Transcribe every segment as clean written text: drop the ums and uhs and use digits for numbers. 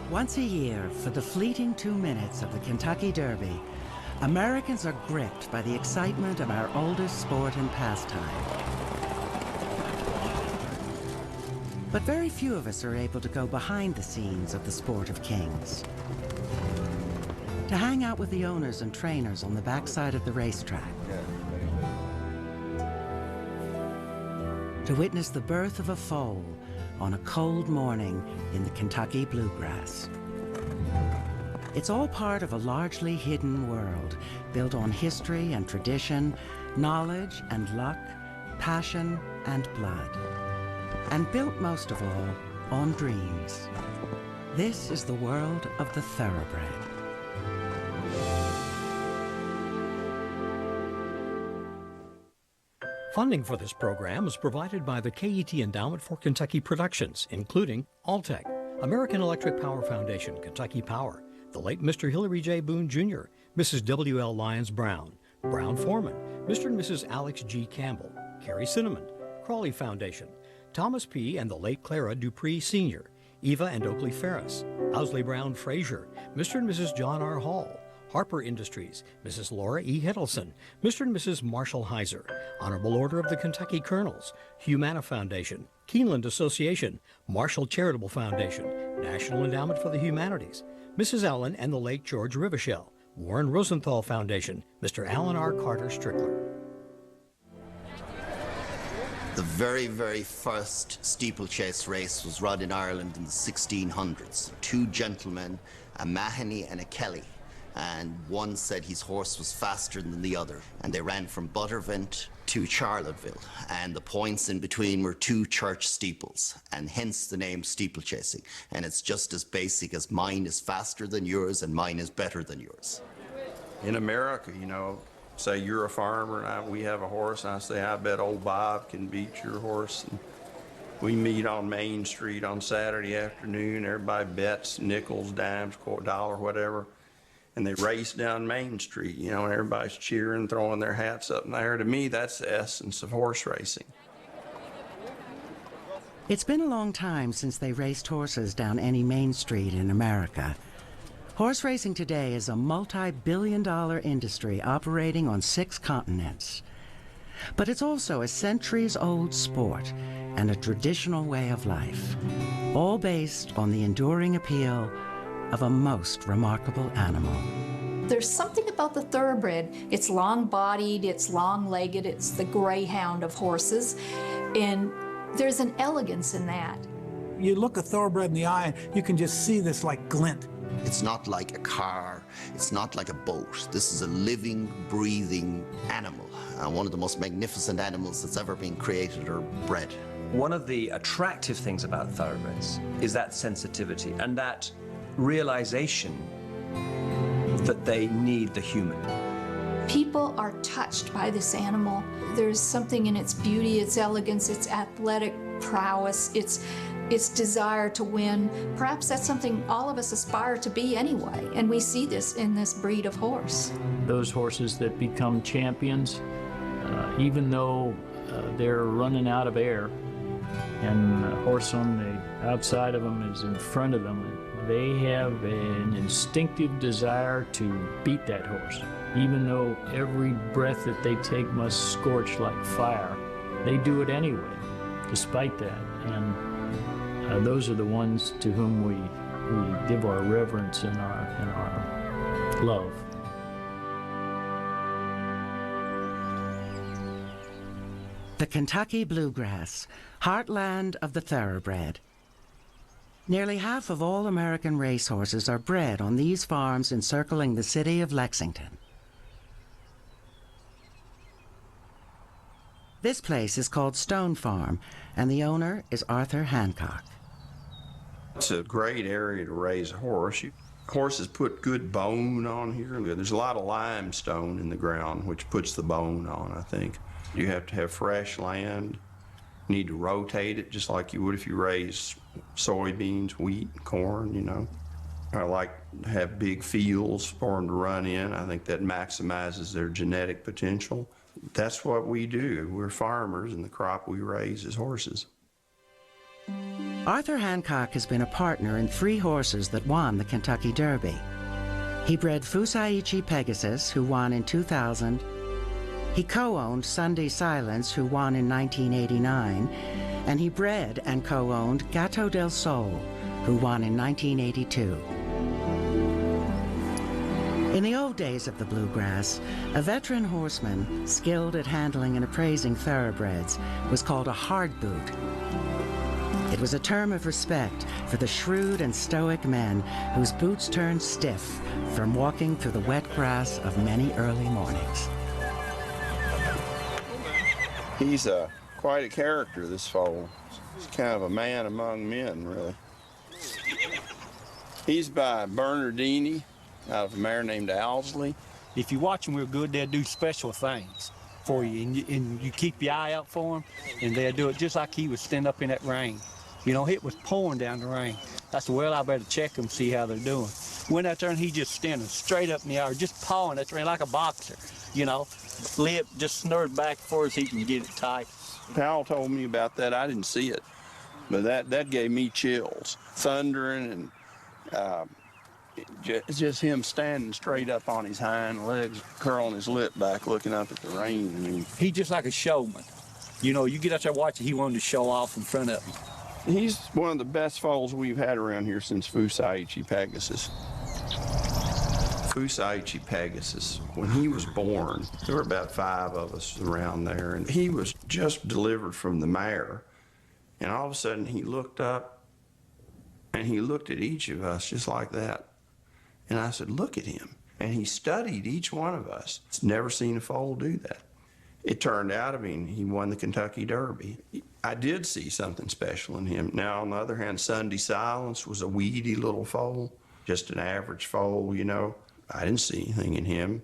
Once a year, for the fleeting 2 minutes of the Kentucky Derby, Americans are gripped by the excitement of our oldest sport and pastime. But very few of us are able to go behind the scenes of the sport of kings, to hang out with the owners and trainers on the backside of the racetrack, to witness the birth of a foal on a cold morning in the Kentucky bluegrass. It's all part of a largely hidden world, built on history and tradition, knowledge and luck, passion and blood, and built most of all on dreams. This is the world of the Thoroughbred. Funding for this program is provided by the KET Endowment for Kentucky Productions, including Alltech, American Electric Power Foundation, Kentucky Power, the late Mr. Hillary J. Boone Jr., Mrs. W.L. Lyons Brown, Brown Foreman, Mr. and Mrs. Alex G. Campbell, Carrie Cinnamon, Crawley Foundation, Thomas P. and the late Clara Dupree Sr., Eva and Oakley Ferris, Owsley Brown Frazier, Mr. and Mrs. John R. Hall, Harper Industries, Mrs. Laura E. Hiddleston, Mr. and Mrs. Marshall Heiser, Honorable Order of the Kentucky Colonels, Humana Foundation, Keeneland Association, Marshall Charitable Foundation, National Endowment for the Humanities, Mrs. Allen and the late George Rivichel, Warren Rosenthal Foundation, Mr. Alan R. Carter Strickler. The very, very first steeplechase race was run in Ireland in the 1600s. Two gentlemen, a Mahoney and a Kelly, and one said his horse was faster than the other, and they ran from Buttervent to Charlottesville, and the points in between were two church steeples, and hence the name steeplechasing. And it's just as basic as mine is faster than yours and mine is better than yours. In America, you know, say you're a farmer and we have a horse, and I say, I bet old Bob can beat your horse. And we meet on Main Street on Saturday afternoon. Everybody bets nickels, dimes, $1, whatever. And they race down Main Street, you know, and everybody's cheering, throwing their hats up in the air. To me, that's the essence of horse racing. It's been a long time since they raced horses down any main street in America. Horse racing today is a multi-billion-dollar industry operating on 6 continents. But it's also a centuries-old sport and a traditional way of life, all based on the enduring appeal of a most remarkable animal. There's something about the thoroughbred. It's long-bodied, it's long-legged, it's the greyhound of horses, and there's an elegance in that. You look a thoroughbred in the eye, you can just see this like glint. It's not like a car, it's not like a boat. This is a living, breathing animal, one of the most magnificent animals that's ever been created or bred. One of the attractive things about thoroughbreds is that sensitivity and that realization that they need the human. People are touched by this animal. There's something in its beauty, its elegance, its athletic prowess, its desire to win. Perhaps that's something all of us aspire to be anyway, and we see this in this breed of horse. Those horses that become champions, even though they're running out of air and the horse on the outside of them is in front of them, they have an instinctive desire to beat that horse. Even though every breath that they take must scorch like fire, they do it anyway, despite that. And those are the ones to whom we give our reverence and our love. The Kentucky bluegrass, heartland of the thoroughbred. Nearly half of all American racehorses are bred on these farms encircling the city of Lexington. This place is called Stone Farm, and the owner is Arthur Hancock. It's a great area to raise a horse. Horses put good bone on here. There's a lot of limestone in the ground, which puts the bone on, I think. You have to have fresh land. You need to rotate it just like you would if you raise soybeans, wheat, corn, you know. I like to have big fields for them to run in. I think that maximizes their genetic potential. That's what we do. We're farmers, and the crop we raise is horses. Arthur Hancock has been a partner in 3 horses that won the Kentucky Derby. He bred Fusaichi Pegasus, who won in 2000. He co-owned Sunday Silence, who won in 1989. And he bred and co-owned Gato del Sol, who won in 1982. In the old days of the bluegrass, a veteran horseman skilled at handling and appraising thoroughbreds was called a hard boot. It was a term of respect for the shrewd and stoic men whose boots turned stiff from walking through the wet grass of many early mornings. He's quite a character, this foal. He's kind of a man among men, really. He's by Bernardini, out of a mare named Owsley. If you watch them real good, they'll do special things for you, and you keep your eye out for them, and they'll do it just like he was standing up in that rain. You know, it was pouring down the rain. I said, well, I better check them, see how they're doing. Went out there, and he just standing straight up in the air, just pawing that rain like a boxer, you know. Lip just snurred back as far as he can get it tight. Powell told me about that. I didn't see it, but that gave me chills. Thundering and just him standing straight up on his hind legs, curling his lip back, looking up at the rain. I mean, he's just like a showman. You know, you get out there watching, he wanted to show off in front of him. He's one of the best foals we've had around here since Fusaichi Pegasus. Fusaichi Pegasus, when he was born, there were about 5 of us around there, and he was just delivered from the mare. And all of a sudden, he looked up, and he looked at each of us just like that. And I said, look at him. And he studied each one of us. Never seen a foal do that. It turned out, I mean, he won the Kentucky Derby. I did see something special in him. Now, on the other hand, Sunday Silence was a weedy little foal, just an average foal, you know. I didn't see anything in him.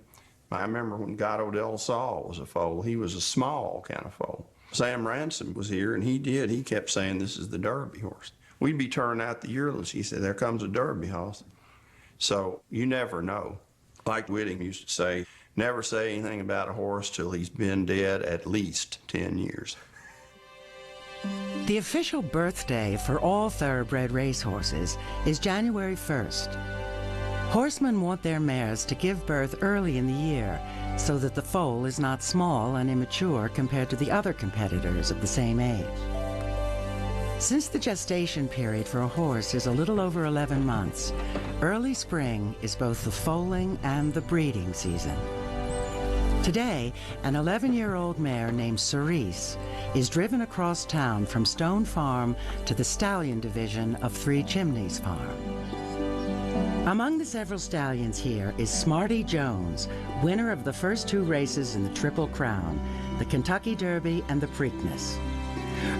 I remember when Gato del Sol was a foal, he was a small kind of foal. Sam Ransom was here, and he kept saying, this is the Derby horse. We'd be turning out the yearlings. He said, there comes a Derby horse. So you never know. Like Whitting used to say, never say anything about a horse till he's been dead at least 10 years. The official birthday for all thoroughbred racehorses is January 1st. Horsemen want their mares to give birth early in the year so that the foal is not small and immature compared to the other competitors of the same age. Since the gestation period for a horse is a little over 11 months, early spring is both the foaling and the breeding season. Today, an 11-year-old mare named Cerise is driven across town from Stone Farm to the stallion division of Three Chimneys Farm. Among the several stallions here is Smarty Jones, winner of the first 2 races in the Triple Crown, the Kentucky Derby and the Preakness.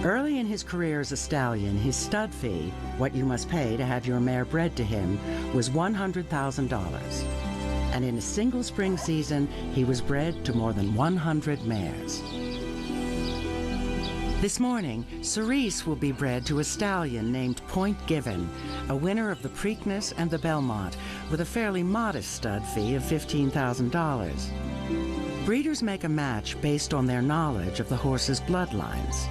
Early in his career as a stallion, his stud fee, what you must pay to have your mare bred to him, was $100,000. And in a single spring season, he was bred to more than 100 mares. This morning, Cerise will be bred to a stallion named Point Given, a winner of the Preakness and the Belmont, with a fairly modest stud fee of $15,000. Breeders make a match based on their knowledge of the horse's bloodlines.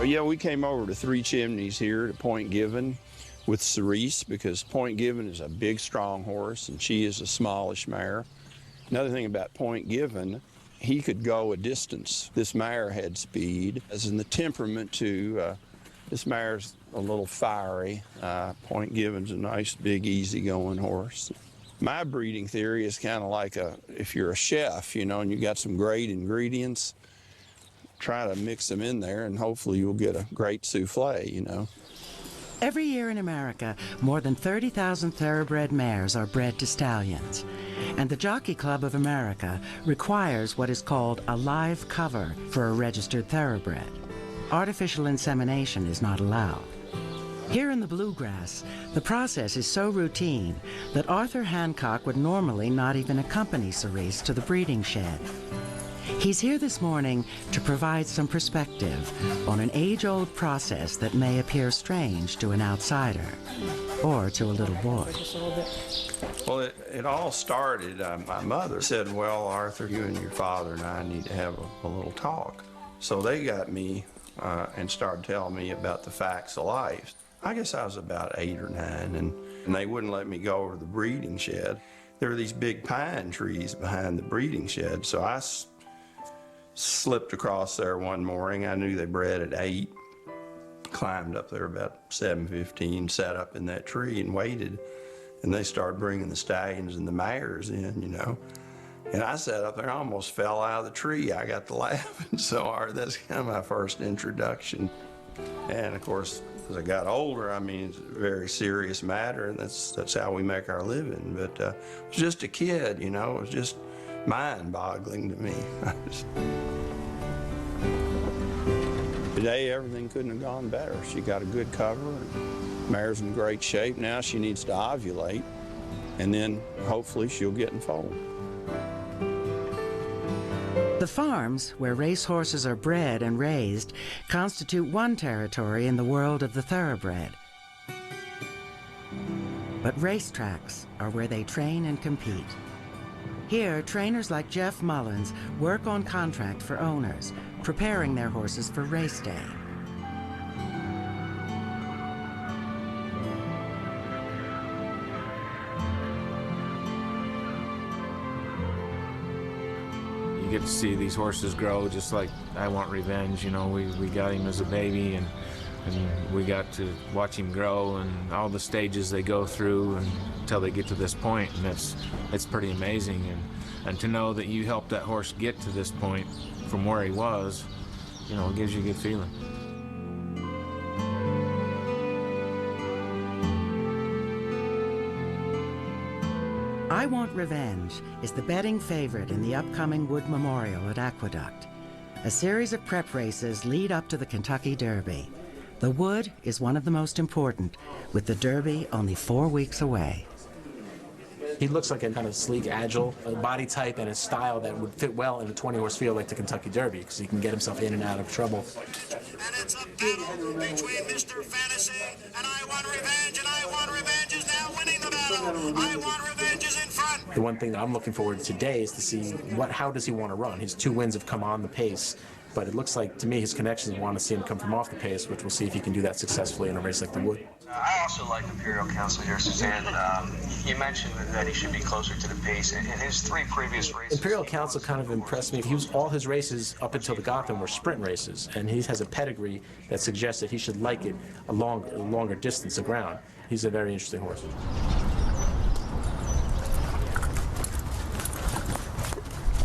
Yeah, we came over to Three Chimneys here to Point Given with Cerise because Point Given is a big, strong horse, and she is a smallish mare. Another thing about Point Given, he could go a distance. This mare had speed, as in the temperament too. This mare's a little fiery. Point Given's a nice, big, easy-going horse. My breeding theory is kind of like if you're a chef, you know, and you got some great ingredients, try to mix them in there, and hopefully you'll get a great souffle, you know. Every year in America, more than 30,000 thoroughbred mares are bred to stallions. And the Jockey Club of America requires what is called a live cover for a registered thoroughbred. Artificial insemination is not allowed. Here in the bluegrass, the process is so routine that Arthur Hancock would normally not even accompany Cerise to the breeding shed. He's here this morning to provide some perspective on an age-old process that may appear strange to an outsider or to a little boy. Well, it all started, my mother said, well, Arthur, you and your father and I need to have a little talk. So they got me and started telling me about the facts of life. I guess I was about 8 or 9, and they wouldn't let me go over to the breeding shed. There were these big pine trees behind the breeding shed, so I slipped across there one morning. I knew they bred at 8, climbed up there about 7:15, sat up in that tree and waited, and they started bringing the stallions and the mares in, you know. And I sat up there, I almost fell out of the tree. I got to laughing so hard. That's kind of my first introduction. And of course, as I got older, I mean, it's a very serious matter, and that's how we make our living. But I was just a kid, you know, it was just mind-boggling to me. Today, everything couldn't have gone better. She got a good cover, and mare's in great shape. Now she needs to ovulate, and then hopefully she'll get in foal. The farms, where racehorses are bred and raised, constitute one territory in the world of the thoroughbred. But racetracks are where they train and compete. Here, trainers like Jeff Mullins work on contract for owners, preparing their horses for race day. You get to see these horses grow just like I Want Revenge. You know, we got him as a baby, and we got to watch him grow and all the stages they go through until they get to this point, and it's pretty amazing. And to know that you helped that horse get to this point from where he was, you know, it gives you a good feeling. I Want Revenge is the betting favorite in the upcoming Wood Memorial at Aqueduct. A series of prep races lead up to the Kentucky Derby. The Wood is one of the most important, with the Derby only 4 weeks away. He looks like a kind of sleek, agile body type and a style that would fit well in a 20-horse field like the Kentucky Derby, because he can get himself in and out of trouble. And it's a battle between Mr. Fantasy and I Want Revenge, and I Want Revenge is now winning the battle. I Want Revenge is in front. The one thing that I'm looking forward to today is to see how does he want to run. His 2 wins have come on the pace, but it looks like, to me, his connections want to see him come from off the pace, which we'll see if he can do that successfully in a race like the Wood. I also like Imperial Council here, Suzanne. You mentioned that he should be closer to the pace. In his 3 previous races, Imperial Council kind of impressed me. All his races up until the Gotham were sprint races, and he has a pedigree that suggests that he should like it a longer distance of ground. He's a very interesting horse.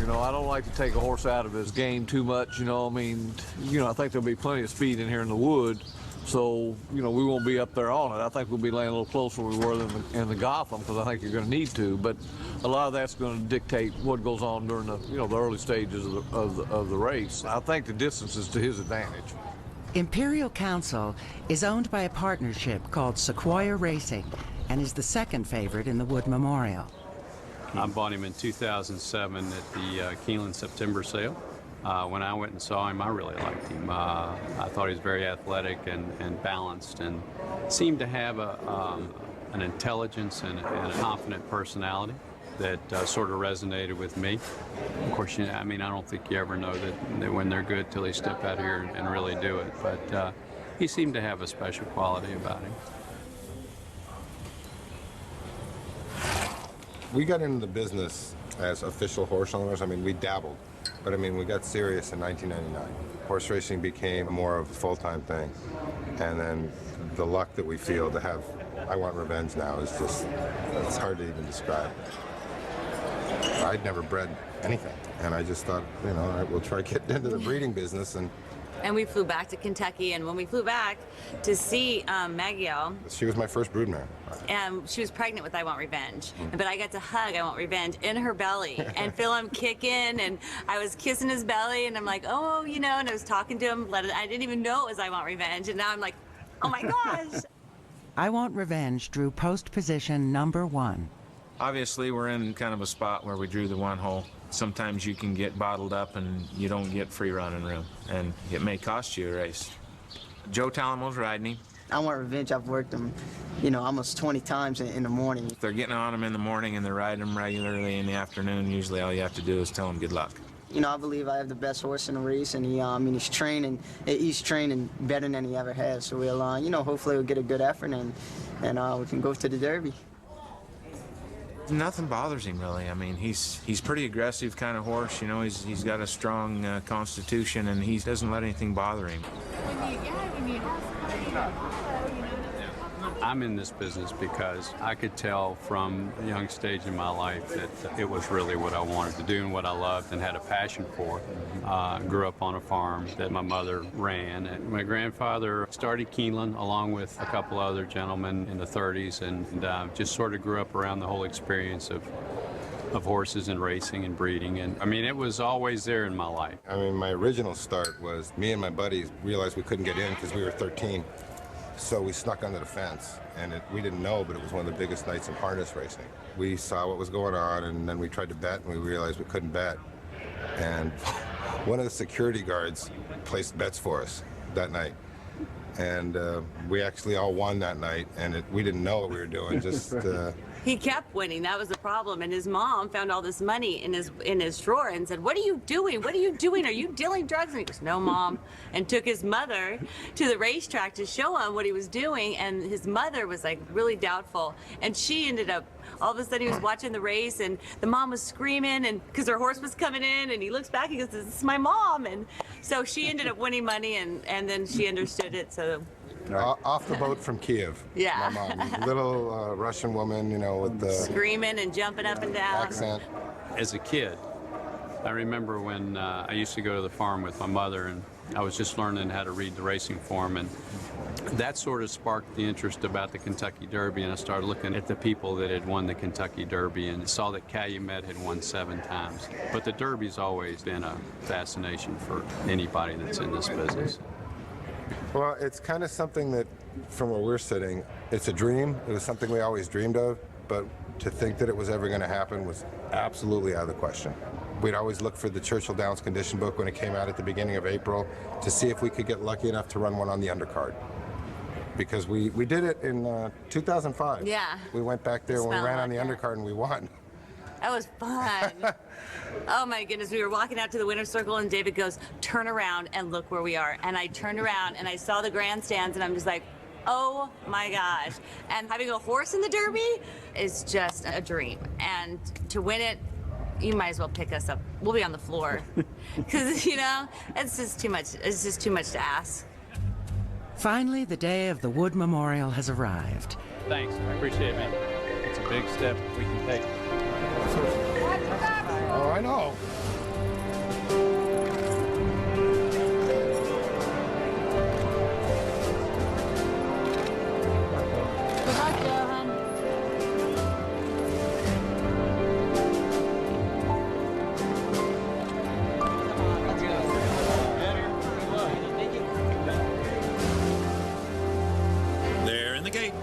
You know, I don't like to take a horse out of his game too much, you know. I mean, you know, I think there'll be plenty of speed in here in the Wood. So, you know, we won't be up there on it. I think we'll be laying a little closer where we were in the Gotham, because I think you're going to need to. But a lot of that's going to dictate what goes on during the, you know, the early stages of the race. I think the distance is to his advantage. Imperial Council is owned by a partnership called Sequoia Racing and is the second favorite in the Wood Memorial. I bought him in 2007 at the Keeneland September sale. When I went and saw him, I really liked him. I thought he was very athletic and balanced, and seemed to have an intelligence and a confident personality that sort of resonated with me. Of course, you know, I mean, I don't think you ever know that when they're good till they step out here and really do it. But he seemed to have a special quality about him. We got into the business as official horse owners. I mean, we dabbled, but I mean, we got serious in 1999. Horse racing became more of a full-time thing. And then the luck that we feel to have I Want Revenge now is just, it's hard to even describe. I'd never bred anything, and I just thought, you know, all right, we'll try getting into the breeding business. And we flew back to Kentucky, and when we flew back to see Maggie-O, she was my first broodmare. and she was pregnant with I Want Revenge. But I got to hug I Want Revenge in her belly and feel him kick in, and I was kissing his belly, and I'm like, oh, you know, and I was talking to him. I didn't even know it was I Want Revenge, and now I'm like, oh my gosh. I Want Revenge drew post position #1. Obviously, we're in kind of a spot where we drew the 1 hole. Sometimes you can get bottled up and you don't get free running room, and it may cost you a race. Joe Talamo's riding him. I Want Revenge, I've worked them, you know, almost 20 times in the morning. If they're getting on them in the morning and they're riding them regularly in the afternoon, usually all you have to do is tell them good luck. You know, I believe I have the best horse in the race, and he's training better than he ever has. So we'll, you know, hopefully we'll get a good effort and we can go to the Derby. Nothing bothers him really. I mean, he's pretty aggressive kind of horse. You know, he's got a strong constitution, and he doesn't let anything bother him. I'm in this business because I could tell from a young stage in my life that it was really what I wanted to do and what I loved and had a passion for. Grew up on a farm that my mother ran. And my grandfather started Keeneland along with a couple other gentlemen in the 30s, and just sort of grew up around the whole experience of horses and racing and breeding. And I mean, it was always there in my life. I mean, my original start was me and my buddies realized we couldn't get in because we were 13. So we snuck under the fence, and we didn't know, but it was one of the biggest nights in harness racing. We saw what was going on, and then we tried to bet, and we realized we couldn't bet. And one of the security guards placed bets for us that night. And we actually all won that night, and we didn't know what we were doing, just... He kept winning. That was the problem. And his mom found all this money in his drawer and said, "What are you doing? What are you doing? Are you dealing drugs?" And he goes, "No, Mom," and took his mother to the racetrack to show him what he was doing. And his mother was like really doubtful. And she ended up, all of a sudden he was watching the race, and the mom was screaming, and because her horse was coming in, and he looks back, he goes, "This is my mom." And so she ended up winning money, and then she understood it. So. Off the boat from Kiev. Yeah. My mom, little Russian woman, you know, with the screaming and jumping up and down. Accent. As a kid, I remember when I used to go to the farm with my mother, and I was just learning how to read the racing form, and that sort of sparked the interest about the Kentucky Derby, and I started looking at the people that had won the Kentucky Derby and saw that Calumet had won 7 times. But the Derby's always been a fascination for anybody that's in this business. Well, it's kind of something that, from where we're sitting, it's a dream. It was something we always dreamed of, but to think that it was ever going to happen was absolutely out of the question. We'd always look for the Churchill Downs condition book when it came out at the beginning of April to see if we could get lucky enough to run one on the undercard. Because we did it in 2005. Yeah. We went back there when we ran on the undercard and we won. That was fun. Oh my goodness, we were walking out to the winner's circle and David goes, "Turn around and look where we are." And I turned around and I saw the grandstands and I'm just like, oh my gosh. And having a horse in the Derby is just a dream. And to win it, you might as well pick us up. We'll be on the floor. Because, you know, it's just too much. It's just too much to ask. Finally, the day of the Wood Memorial has arrived. Thanks, I appreciate it, man. It's a big step we can take. Oh, I know. Good luck, Johan. They're in the gate.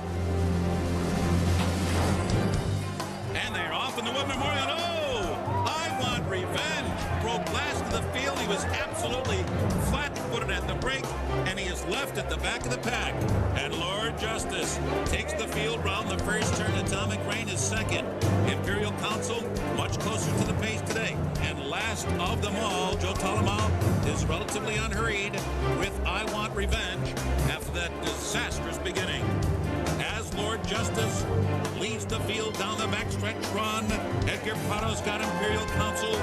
And they're off in the Wood Memorial. Oh, I want revenge. Broke last of the field. He was absolutely flat-footed at the break, and he is left at the back of the pack. And Lord Justice takes the field round the first turn. Atomic Rain is second. Imperial Council much closer to the pace today. And last of them all, Joe Tolomao is relatively unhurried with I Want Revenge after that disastrous beginning. As Lord Justice leads the field down the backstretch run, Edgar Prato's got Imperial Council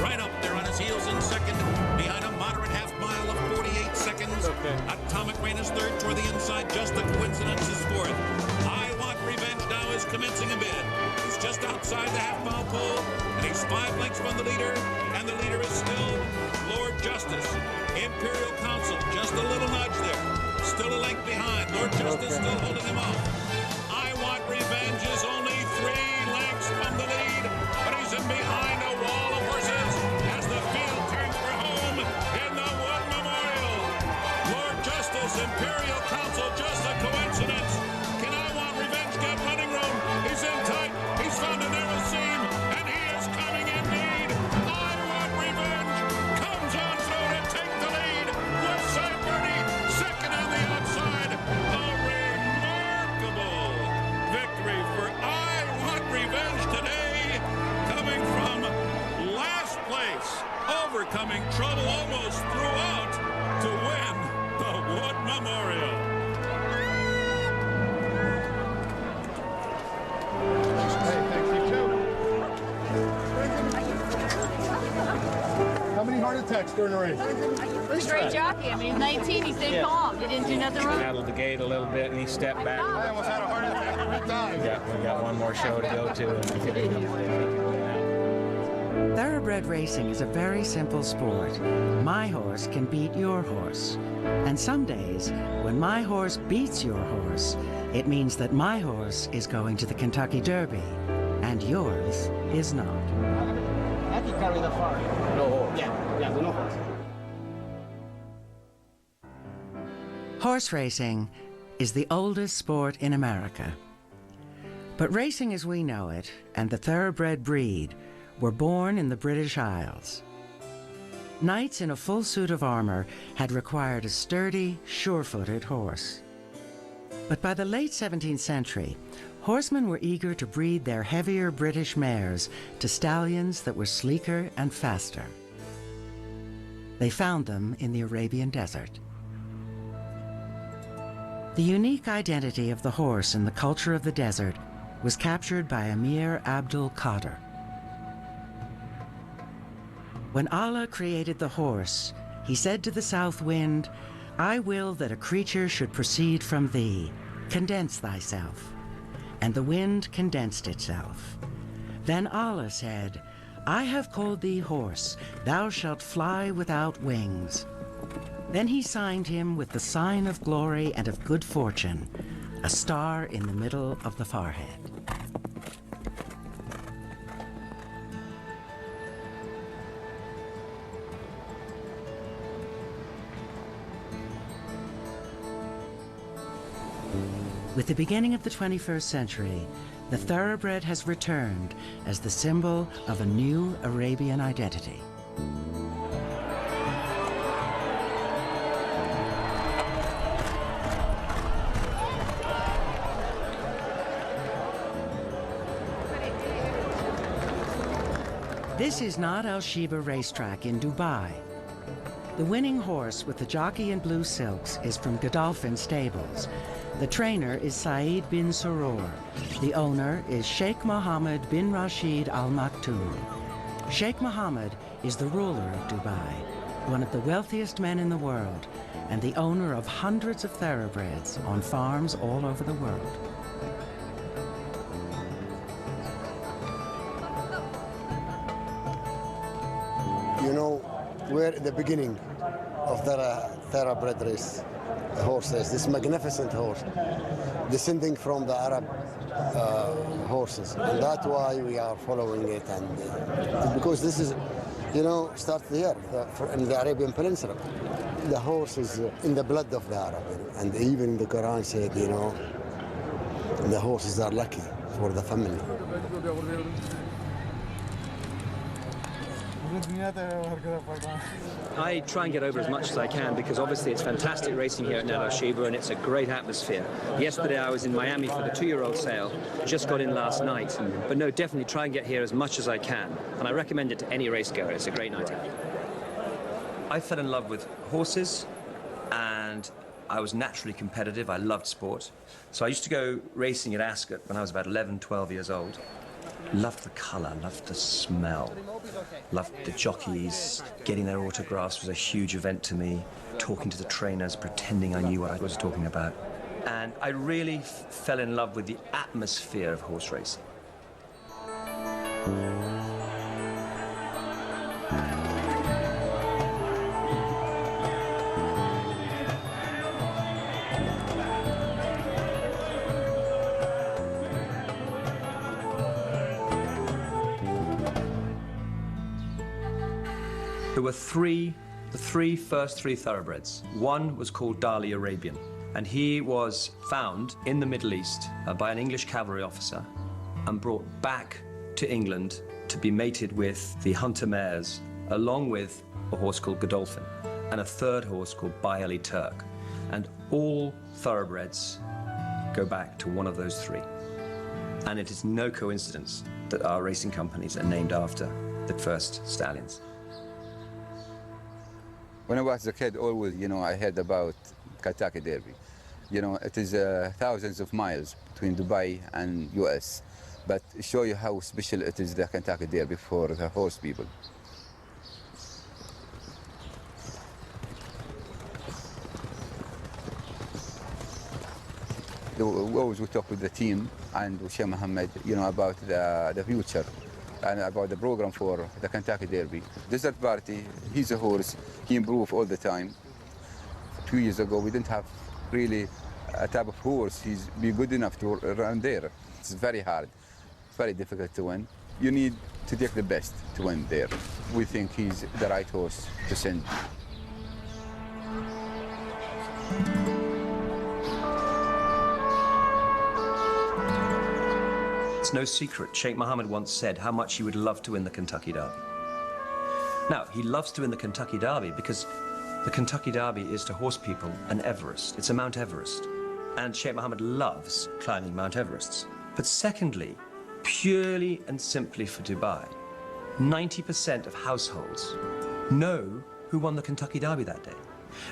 right up there on his heels in second, behind a moderate half mile of 48 seconds. Atomic Rain is third toward the inside, Just a Coincidence is fourth. I Want Revenge now is commencing a bid. He's just outside the half-mile pole, and he's 5 lengths from the leader, and the leader is still Lord Justice. Imperial Council, just a little nudge there. Still a length behind. Lord Justice still holding him off. I Want Revenge is only 3 lengths from the lead, but he's in behind a wall of horses as the field turns for home in the Wood Memorial. Lord Justice, Imperial Council, Just a Coincidence. Can I Want Revenge get running room? He's in tight. He's found a narrow seam, and he is coming indeed. I Want Revenge comes on through to take the lead. West Side Birdie, second on the outside. A remarkable victory for I Want Revenge today, coming from last place over trouble almost threw out to win the Wood Memorial. How many heart attacks during the race? Great jockey. I mean, he's 19. He stayed calm. He didn't do nothing wrong. Rattled the gate a little bit, and he stepped back. I almost had a heart attack 3 times. We got one more show to go to. Thoroughbred racing is a very simple sport. My horse can beat your horse. And some days, when my horse beats your horse, it means that my horse is going to the Kentucky Derby, and yours is not. I can carry the far. No horse. Yeah, no horse. Horse racing is the oldest sport in America. But racing as we know it, and the thoroughbred breed, were born in the British Isles. Knights in a full suit of armor had required a sturdy, sure-footed horse. But by the late 17th century, horsemen were eager to breed their heavier British mares to stallions that were sleeker and faster. They found them in the Arabian desert. The unique identity of the horse in the culture of the desert was captured by Emir Abdul Qadir. When Allah created the horse, he said to the south wind, "I will that a creature should proceed from thee. Condense thyself." And the wind condensed itself. Then Allah said, "I have called thee horse, thou shalt fly without wings." Then he signed him with the sign of glory and of good fortune, a star in the middle of the forehead. With the beginning of the 21st century, the thoroughbred has returned as the symbol of a new Arabian identity. This is not Al Sheba racetrack in Dubai. The winning horse with the jockey in blue silks is from Godolphin Stables. The trainer is Saeed bin Surur. The owner is Sheikh Mohammed bin Rashid Al Maktoum. Sheikh Mohammed is the ruler of Dubai, one of the wealthiest men in the world, and the owner of hundreds of thoroughbreds on farms all over the world. You know, we're at the beginning of the thoroughbred race, the horse race, this magnificent horse, descending from the Arab horses. And that's why we are following it. And because this is, you know, starts here, in the Arabian Peninsula. The horse is in the blood of the Arab. And even the Quran said, you know, the horses are lucky for the family. I try and get over as much as I can because obviously it's fantastic racing here at Al Sheba and it's a great atmosphere. Yesterday I was in Miami for the 2-year-old sale, just got in last night. But no, definitely try and get here as much as I can. And I recommend it to any race goer. It's a great night out. I fell in love with horses and I was naturally competitive. I loved sport. So I used to go racing at Ascot when I was about 11, 12 years old. Loved the colour, loved the smell, loved the jockeys. Getting their autographs was a huge event to me. Talking to the trainers, pretending I knew what I was talking about. And I really fell in love with the atmosphere of horse racing. There were the first three thoroughbreds. One was called Dali Arabian, and he was found in the Middle East by an English cavalry officer and brought back to England to be mated with the hunter mares, along with a horse called Godolphin and a third horse called Bayali Turk. And all thoroughbreds go back to one of those three. And it is no coincidence that our racing companies are named after the first stallions. When I was a kid, always, I heard about Kentucky Derby. It is thousands of miles between Dubai and US, but show you how special it is, the Kentucky Derby, for the horse people. Always we talk with the team and with Sheikh Mohammed, about the future and about the program for the Kentucky Derby. Desert Party, he's a horse, he improves all the time. 2 years ago, we didn't have really a type of horse he's be good enough to run there. It's very hard, it's very difficult to win. You need to take the best to win there. We think he's the right horse to send. It's no secret, Sheikh Mohammed once said how much he would love to win the Kentucky Derby. Now, he loves to win the Kentucky Derby because the Kentucky Derby is to horse people an Everest. It's a Mount Everest. And Sheikh Mohammed loves climbing Mount Everests. But secondly, purely and simply for Dubai, 90% of households know who won the Kentucky Derby that day.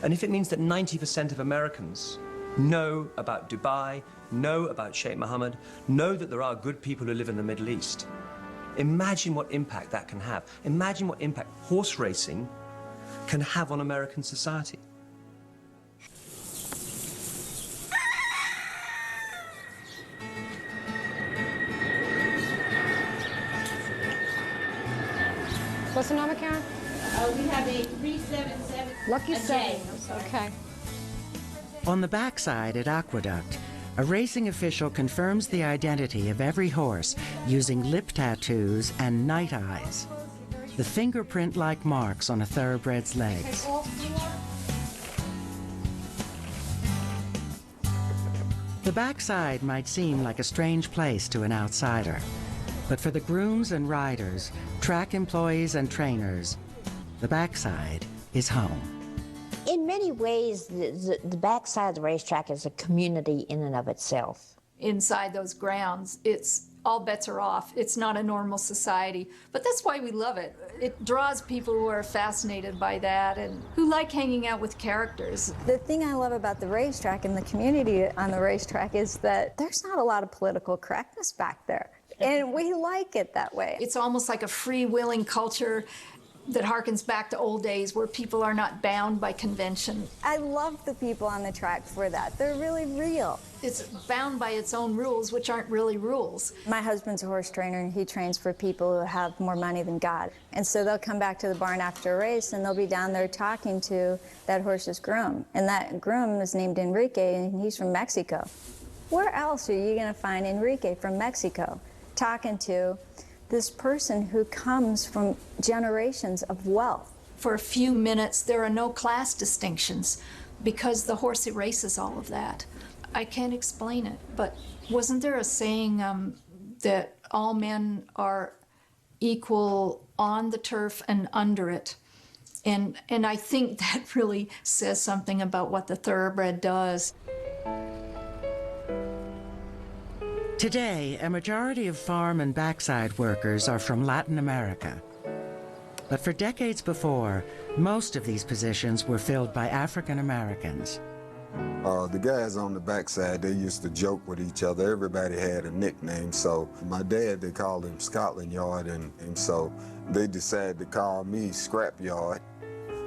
And if it means that 90% of Americans know about Dubai, know about Sheikh Mohammed, know that there are good people who live in the Middle East, imagine what impact that can have. Imagine what impact horse racing can have on American society. What's the number, Karen? We have a 377. Lucky a 7. J. Okay. On the backside at Aqueduct, a racing official confirms the identity of every horse using lip tattoos and night eyes, the fingerprint-like marks on a thoroughbred's legs. The backside might seem like a strange place to an outsider, but for the grooms and riders, track employees and trainers, the backside is home. In many ways, the backside of the racetrack is a community in and of itself. Inside those grounds, it's all bets are off. It's not a normal society, but that's why we love it. It draws people who are fascinated by that and who like hanging out with characters. The thing I love about the racetrack and the community on the racetrack is that there's not a lot of political correctness back there, and we like it that way. It's almost like a free-willing culture that harkens back to old days where people are not bound by convention. I love the people on the track for that. They're really real. It's bound by its own rules, which aren't really rules. My husband's a horse trainer, and he trains for people who have more money than God. And so they'll come back to the barn after a race, and they'll be down there talking to that horse's groom. And that groom is named Enrique, and he's from Mexico. Where else are you going to find Enrique from Mexico talking to this person who comes from generations of wealth? For a few minutes, there are no class distinctions because the horse erases all of that. I can't explain it, but wasn't there a saying that all men are equal on the turf and under it? And I think that really says something about what the thoroughbred does. Today, a majority of farm and backside workers are from Latin America. But for decades before, most of these positions were filled by African Americans. The guys on the backside, they used to joke with each other. Everybody had a nickname. So my dad, they called him Scotland Yard, and so they decided to call me Scrap Yard.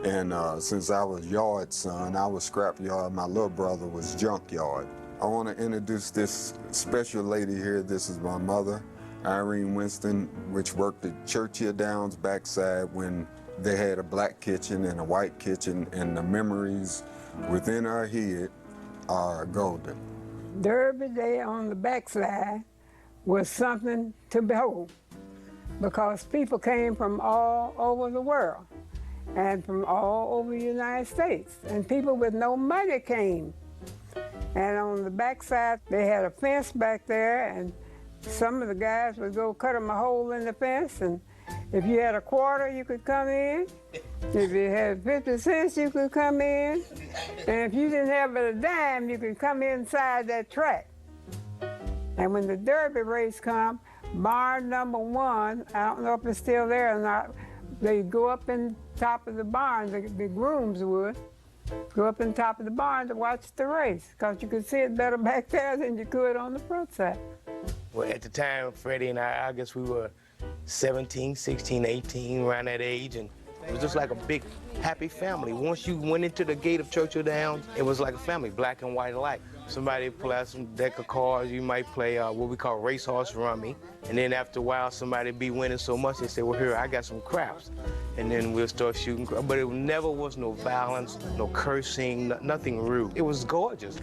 And since I was Yard son, I was Scrap Yard. My little brother was Junk Yard. I want to introduce this special lady here. This is my mother, Irene Winston, which worked at Churchill Downs backside when they had a black kitchen and a white kitchen, and the memories within our head are golden. Derby Day on the backside was something to behold because people came from all over the world and from all over the United States, and people with no money came. And on the backside, they had a fence back there, and some of the guys would go cut them a hole in the fence, and if you had a quarter, you could come in. If you had 50 cents, you could come in. And if you didn't have a dime, you could come inside that track. And when the Derby race come, barn number 1, I don't know if it's still there or not, they'd go up in top of the barn, the grooms would. Go up in the top of the barn to watch the race, because you could see it better back there than you could on the front side. Well, at the time, Freddie and I guess we were 17, 16, 18, around that age, and it was just like a big, happy family. Once you went into the gate of Churchill Downs, it was like a family, black and white alike. Somebody pull out some deck of cards, you might play what we call racehorse rummy, and then after a while, somebody be winning so much, they say, well, here, I got some craps. And then we'll start shooting, but it never was no violence, no cursing, nothing rude. It was gorgeous.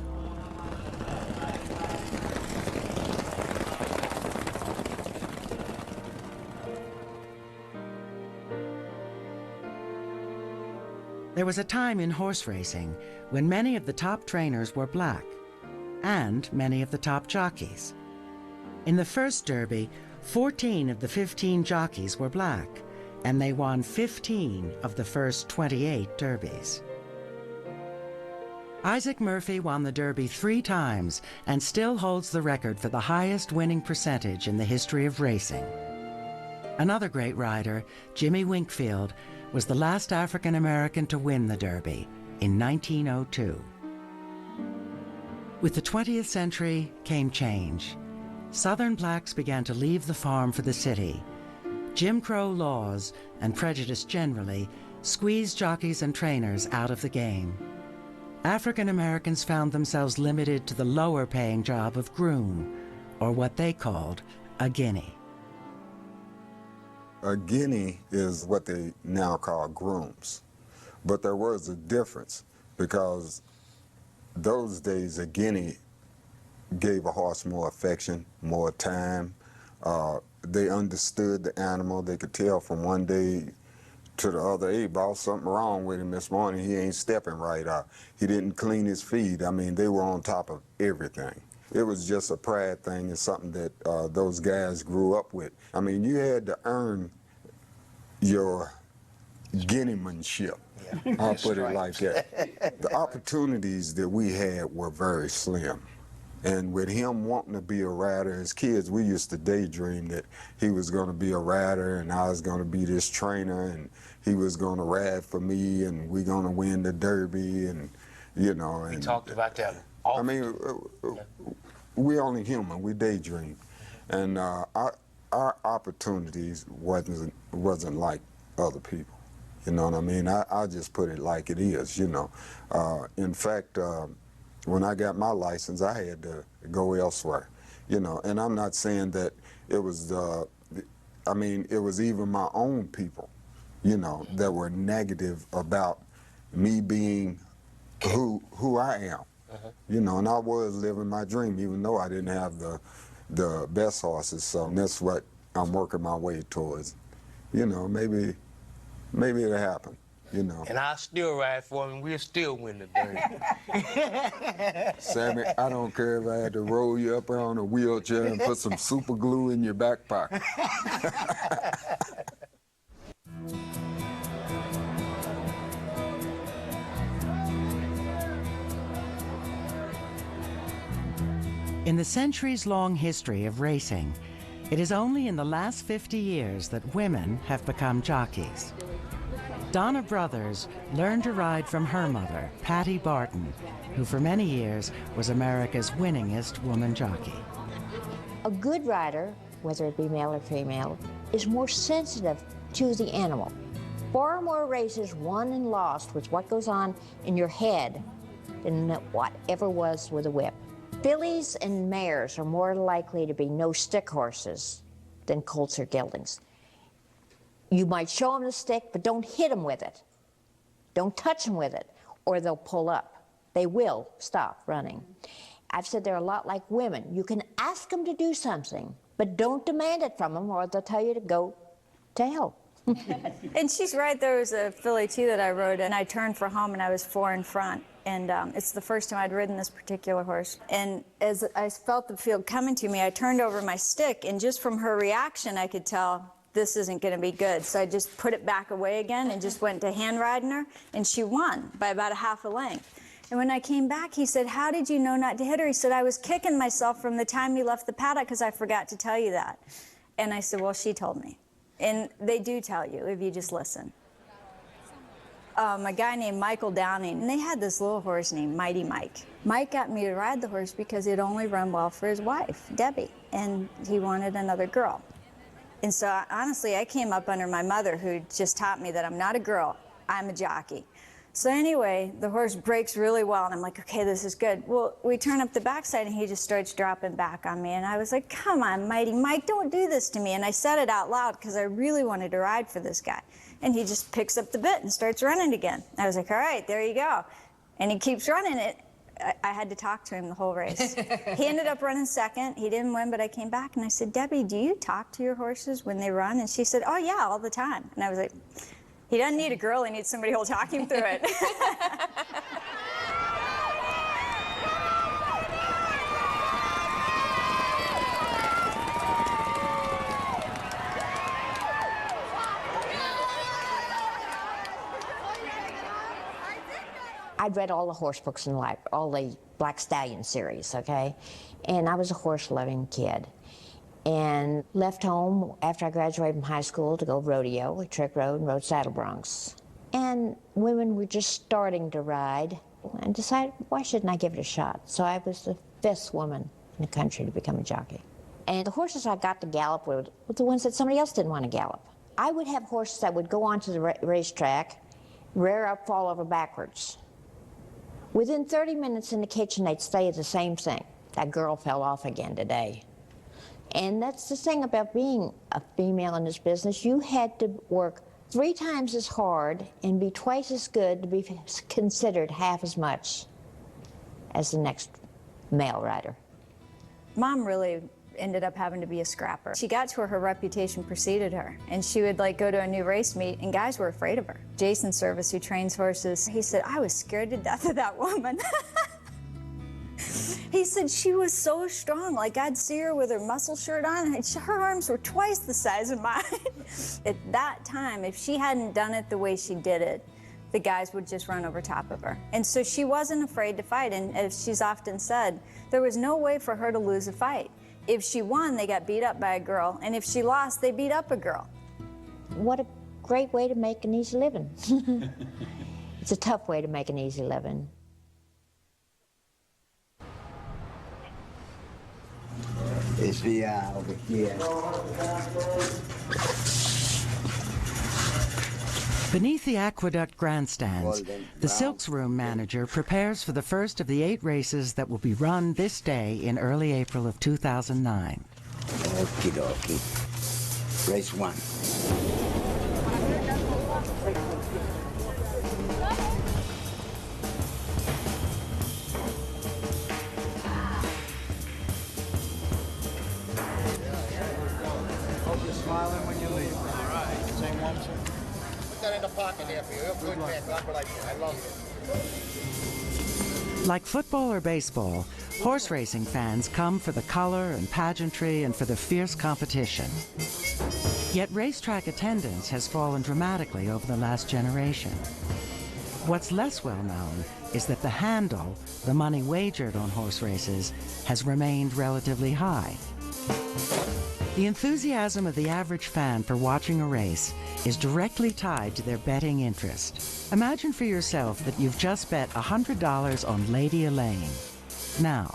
There was a time in horse racing when many of the top trainers were black, and many of the top jockeys. In the first Derby, 14 of the 15 jockeys were black, and they won 15 of the first 28 Derbies. Isaac Murphy won the Derby 3 times and still holds the record for the highest winning percentage in the history of racing. Another great rider, Jimmy Winkfield, was the last African American to win the Derby in 1902. With the 20th century came change. Southern blacks began to leave the farm for the city. Jim Crow laws and prejudice generally squeezed jockeys and trainers out of the game. African Americans found themselves limited to the lower paying job of groom, or what they called a guinea. A guinea is what they now call grooms. But there was a difference, because those days a guinea gave a horse more affection, more time. They understood the animal. They could tell from one day to the other, hey, boss, something wrong with him this morning. He ain't stepping right. He didn't clean his feet. I mean, they were on top of everything. It was just a pride thing. It's something that those guys grew up with. I mean, you had to earn your guineamanship. Yeah. I'll put it like that. The opportunities that we had were very slim. And with him wanting to be a rider, as kids, we used to daydream that he was going to be a rider and I was going to be this trainer and he was going to ride for me and we're going to win the Derby and, you know. And we talked about that often. I mean, we're only human, we daydream. And our opportunities wasn't like other people. You know what I mean? I just put it like it is, you know. In fact, when I got my license, I had to go elsewhere, you know. And I'm not saying that it was I mean, it was even my own people, you know, that were negative about me being who I am, you know. And I was living my dream, even though I didn't have the best horses. So that's what I'm working my way towards. You know, maybe it'll happen. You know. And I'll still ride for him, and we'll still win the Derby. Sammy, I don't care if I had to roll you up on a wheelchair and put some super glue in your back pocket. In the centuries-long history of racing, it is only in the last 50 years that women have become jockeys. Donna Brothers learned to ride from her mother, Patty Barton, who for many years was America's winningest woman jockey. A good rider, whether it be male or female, is more sensitive to the animal. Far more races won and lost with what goes on in your head than whatever was with a whip. Fillies and mares are more likely to be no-stick horses than colts or geldings. You might show them the stick, but don't hit them with it. Don't touch them with it, or they'll pull up. They will stop running. I've said they're a lot like women. You can ask them to do something, but don't demand it from them, or they'll tell you to go to hell. And she's right. There was a filly, too, that I rode, and I turned for home, and I was 4 in front. And it's the first time I'd ridden this particular horse. And as I felt the field coming to me, I turned over my stick, and just from her reaction, I could tell this isn't going to be good. So I just put it back away again and just went to hand riding her, and she won by about a half a length. And when I came back, he said, how did you know not to hit her? He said, I was kicking myself from the time you left the paddock because I forgot to tell you that. And I said, well, she told me. And they do tell you if you just listen. a guy named Michael Downing, and they had this little horse named Mighty Mike. Mike got me to ride the horse because he'd only run well for his wife, Debbie, and he wanted another girl. And so, honestly, I came up under my mother, who just taught me that I'm not a girl, I'm a jockey. So anyway, the horse breaks really well, and I'm like, okay, this is good. Well, we turn up the backside, and he just starts dropping back on me, and I was like, come on, Mighty Mike, don't do this to me. And I said it out loud because I really wanted to ride for this guy. And he just picks up the bit and starts running again. I was like, all right, there you go. And he keeps running it. I had to talk to him the whole race. He ended up running second. He didn't win, but I came back, and I said, Debbie, do you talk to your horses when they run? And she said, oh, yeah, all the time. And I was like, he doesn't need a girl, he needs somebody who'll talk him through it. I'd read all the horse books in life, all the Black Stallion series, okay? And I was a horse-loving kid. And left home after I graduated from high school to go rodeo, trick rode and rode saddle broncs. And women were just starting to ride and decided, why shouldn't I give it a shot? So I was the 5th woman in the country to become a jockey. And the horses I got to gallop were the ones that somebody else didn't want to gallop. I would have horses that would go onto the racetrack, rear up, fall over backwards. Within 30 minutes in the kitchen, they'd say the same thing. That girl fell off again today. And that's the thing about being a female in this business. You had to work 3 times as hard and be twice as good to be considered half as much as the next male rider. Mom really ended up having to be a scrapper. She got to where her reputation preceded her, and she would go to a new race meet, and guys were afraid of her. Jason Service, who trains horses, he said, I was scared to death of that woman. He said she was so strong, I'd see her with her muscle shirt on, and her arms were twice the size of mine. At that time, if she hadn't done it the way she did it, the guys would just run over top of her. And so she wasn't afraid to fight, and as she's often said, there was no way for her to lose a fight. If she won, they got beat up by a girl, and if she lost, they beat up a girl. What a great way to make an easy living. It's a tough way to make an easy living. It's VI over here. Beneath the aqueduct grandstands, the Silks Room manager prepares for the first of the 8 races that will be run this day in early April of 2009. Okie dokie. Race 1. Hope you're smiling when you leave. All right. Same one, sir. Put that in the pocket there for you. You're good, man. God bless you. I love you. Like football or baseball, horse racing fans come for the color and pageantry and for the fierce competition. Yet racetrack attendance has fallen dramatically over the last generation. What's less well known is that the handle, the money wagered on horse races, has remained relatively high. The enthusiasm of the average fan for watching a race is directly tied to their betting interest. Imagine for yourself that you've just bet $100 on Lady Elaine. Now,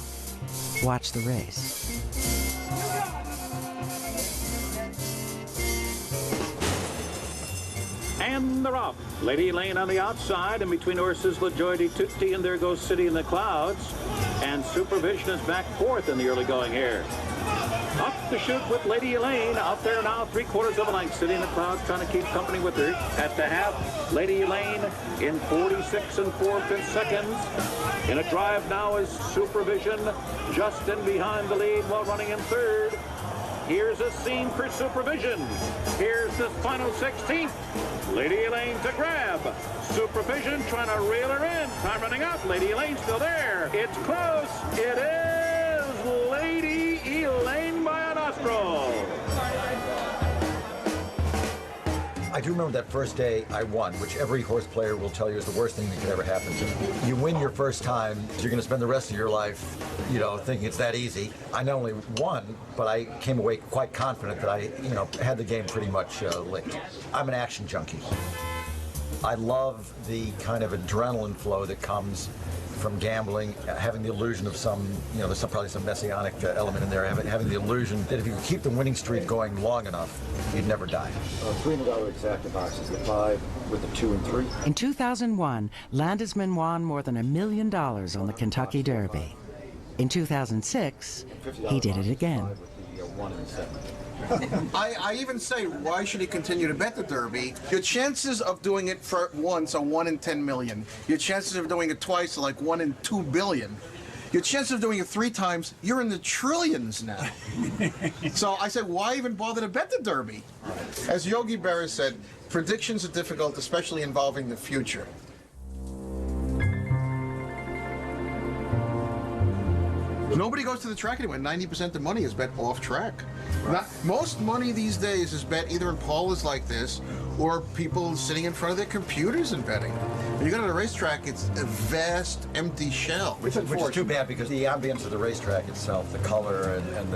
watch the race. And they're off. Lady Elaine on the outside, and between horses LaJoy de Tutti and There Goes City in the Clouds. And Supervision is back 4th in the early going here. Up the chute with Lady Elaine. Out there now, 3/4 of a length. City in the Clouds trying to keep company with her. At the half, Lady Elaine in 46 4/5 seconds. In a drive now is Supervision, just in behind the lead while running in 3rd. Here's a scene for Supervision. Here's the final 16th. Lady Elaine to grab. Supervision trying to reel her in. Time running out. Lady Elaine still there. It's close. It is Lady Elaine by a nostril. I do remember that first day I won, which every horse player will tell you is the worst thing that could ever happen to you. You win your first time, you're going to spend the rest of your life, thinking it's that easy. I not only won, but I came away quite confident that I, had the game pretty much licked. I'm an action junkie. I love the kind of adrenaline flow that comes from gambling, having the illusion of some, there's probably some messianic element in there, having the illusion that if you keep the winning streak going long enough, you'd never die. $300 exacta boxes, the 5 with the 2 and 3. In 2001, Landesman won more than $1 million on the Kentucky Derby. In 2006, he did it again. I even say, why should he continue to bet the Derby? Your chances of doing it for once are 1 in 10 million. Your chances of doing it twice are like 1 in 2 billion. Your chances of doing it 3 times, you're in the trillions now. So I said, why even bother to bet the Derby? As Yogi Berra said, predictions are difficult, especially involving the future. Nobody goes to the track anymore. 90% of the money is bet off track. Right. Most money these days is bet either in parlors like this or people sitting in front of their computers and betting. When you go to the racetrack, it's a vast, empty shell. Which is too bad because the ambience of the racetrack itself, the color and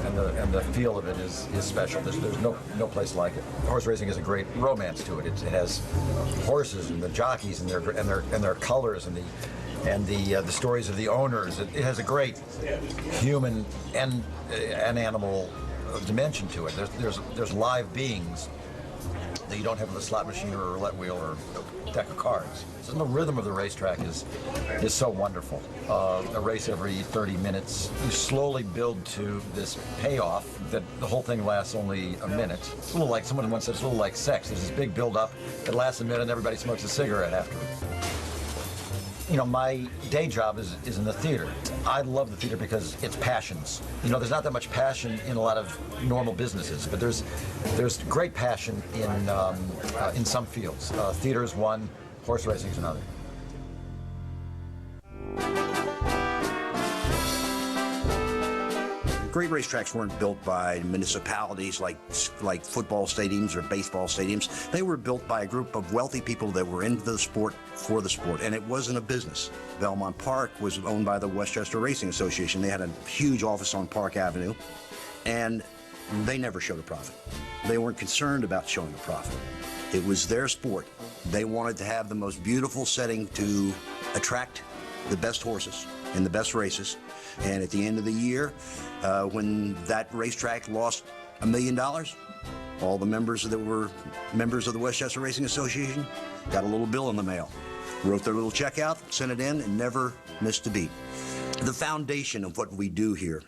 the feel of it is special. There's no place like it. Horse racing has a great romance to it. It has horses and the jockeys and their colors and the stories of the owners. It has a great human and animal dimension to it. There's live beings that you don't have with a slot machine or a roulette wheel or a deck of cards. So the rhythm of the racetrack is so wonderful. A race every 30 minutes. You slowly build to this payoff that the whole thing lasts only a minute. It's a little like, someone once said, it's a little like sex. There's this big build up, it lasts a minute and everybody smokes a cigarette afterward. My day job is in the theater. I love the theater because it's passions. There's not that much passion in a lot of normal businesses, but there's great passion in some fields. Theater is one, horse racing is another. Great racetracks weren't built by municipalities like football stadiums or baseball stadiums. They were built by a group of wealthy people that were into the sport for the sport, and it wasn't a business. Belmont Park was owned by the Westchester Racing Association. They had a huge office on Park Avenue, and they never showed a profit. They weren't concerned about showing a profit. It was their sport. They wanted to have the most beautiful setting to attract the best horses in the best races. And at the end of the year, when that racetrack lost $1 million, all the members that were members of the Westchester Racing Association got a little bill in the mail, wrote their little check out, sent it in, and never missed a beat. The foundation of what we do here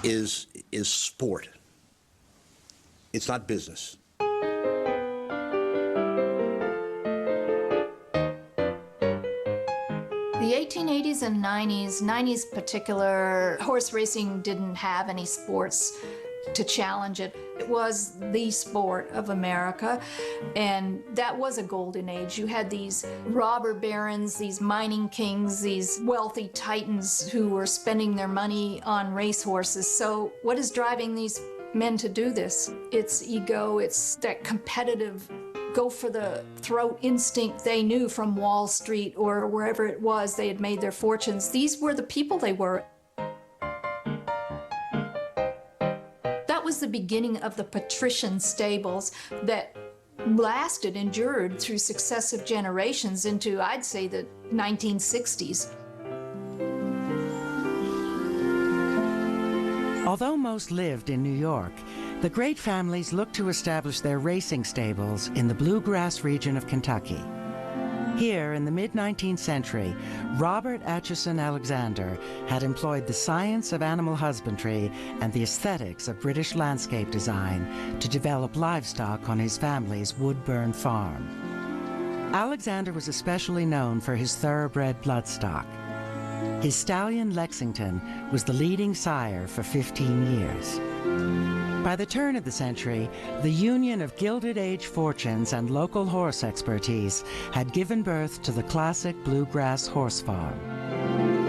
is sport. It's not business. The 1880s and 90s particular, horse racing didn't have any sports to challenge it. It was the sport of America, and that was a golden age. You had these robber barons, these mining kings, these wealthy titans who were spending their money on racehorses. So what is driving these men to do this? It's ego, it's that competitive go for the throat instinct they knew from Wall Street or wherever it was they had made their fortunes. These were the people they were. That was the beginning of the patrician stables that endured through successive generations into, I'd say, the 1960s. Although most lived in New York, the great families looked to establish their racing stables in the bluegrass region of Kentucky. Here, in the mid-19th century, Robert Atchison Alexander had employed the science of animal husbandry and the aesthetics of British landscape design to develop livestock on his family's Woodburn farm. Alexander was especially known for his thoroughbred bloodstock. His stallion Lexington was the leading sire for 15 years. By the turn of the century, the union of Gilded Age fortunes and local horse expertise had given birth to the classic bluegrass horse farm.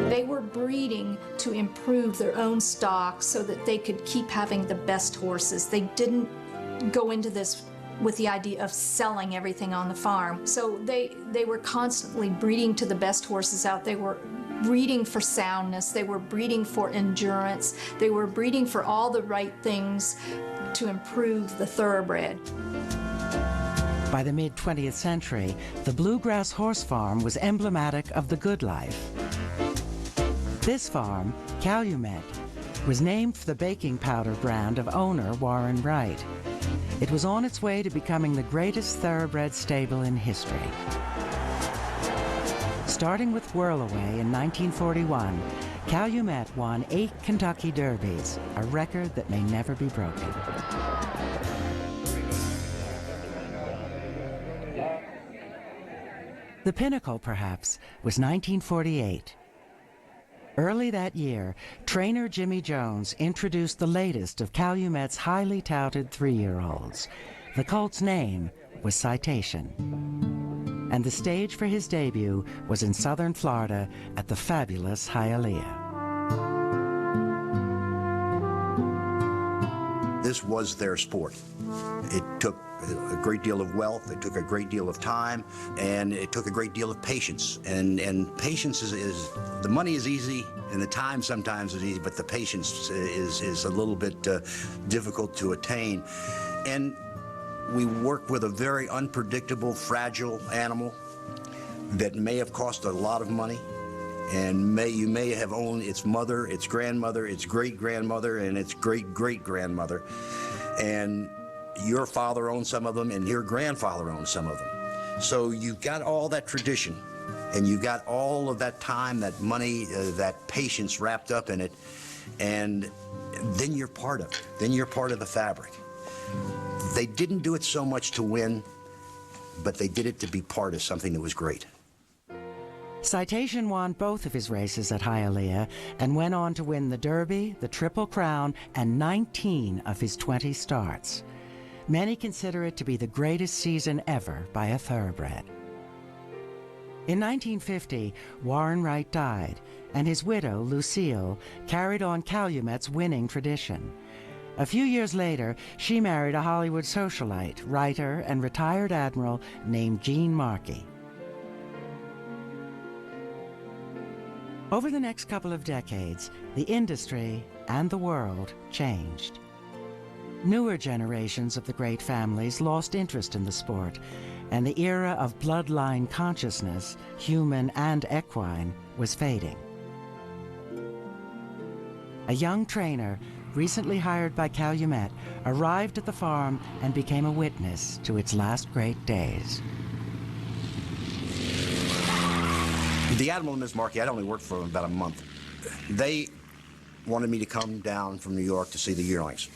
They were breeding to improve their own stock so that they could keep having the best horses. They didn't go into this with the idea of selling everything on the farm. So they were constantly breeding to the best horses out. They were breeding for soundness, they were breeding for endurance, they were breeding for all the right things to improve the thoroughbred. By the mid-20th century, the Bluegrass Horse Farm was emblematic of the good life. This farm, Calumet, was named for the baking powder brand of owner Warren Wright. It was on its way to becoming the greatest thoroughbred stable in history. Starting with Whirlaway in 1941, Calumet won 8 Kentucky Derbies, a record that may never be broken. The pinnacle, perhaps, was 1948. Early that year, trainer Jimmy Jones introduced the latest of Calumet's highly touted 3-year-olds. The colt's name was Citation. And the stage for his debut was in southern Florida at the fabulous Hialeah. This was their sport. It took a great deal of wealth, it took a great deal of time, and it took a great deal of patience. And patience is the money is easy, and the time sometimes is easy, but the patience is a little bit difficult to attain. And we work with a very unpredictable, fragile animal that may have cost a lot of money, and you may have owned its mother, its grandmother, its great-grandmother, and its great-great-grandmother. And your father owned some of them, and your grandfather owned some of them. So you've got all that tradition, and you got all of that time, that money, that patience wrapped up in it, and then you're part of it. Then you're part of the fabric. They didn't do it so much to win, but they did it to be part of something that was great. Citation won both of his races at Hialeah and went on to win the Derby, the Triple Crown, and 19 of his 20 starts. Many consider it to be the greatest season ever by a thoroughbred. In 1950, Warren Wright died, and his widow, Lucille, carried on Calumet's winning tradition. A few years later, she married a Hollywood socialite, writer, and retired admiral named Gene Markey. Over the next couple of decades, the industry and the world changed. Newer generations of the great families lost interest in the sport, and the era of bloodline consciousness, human and equine, was fading. A young trainer, recently hired by Calumet, arrived at the farm and became a witness to its last great days. The Admiral and Ms. Markey, I'd only worked for them about a month. They wanted me to come down from New York to see the yearlings.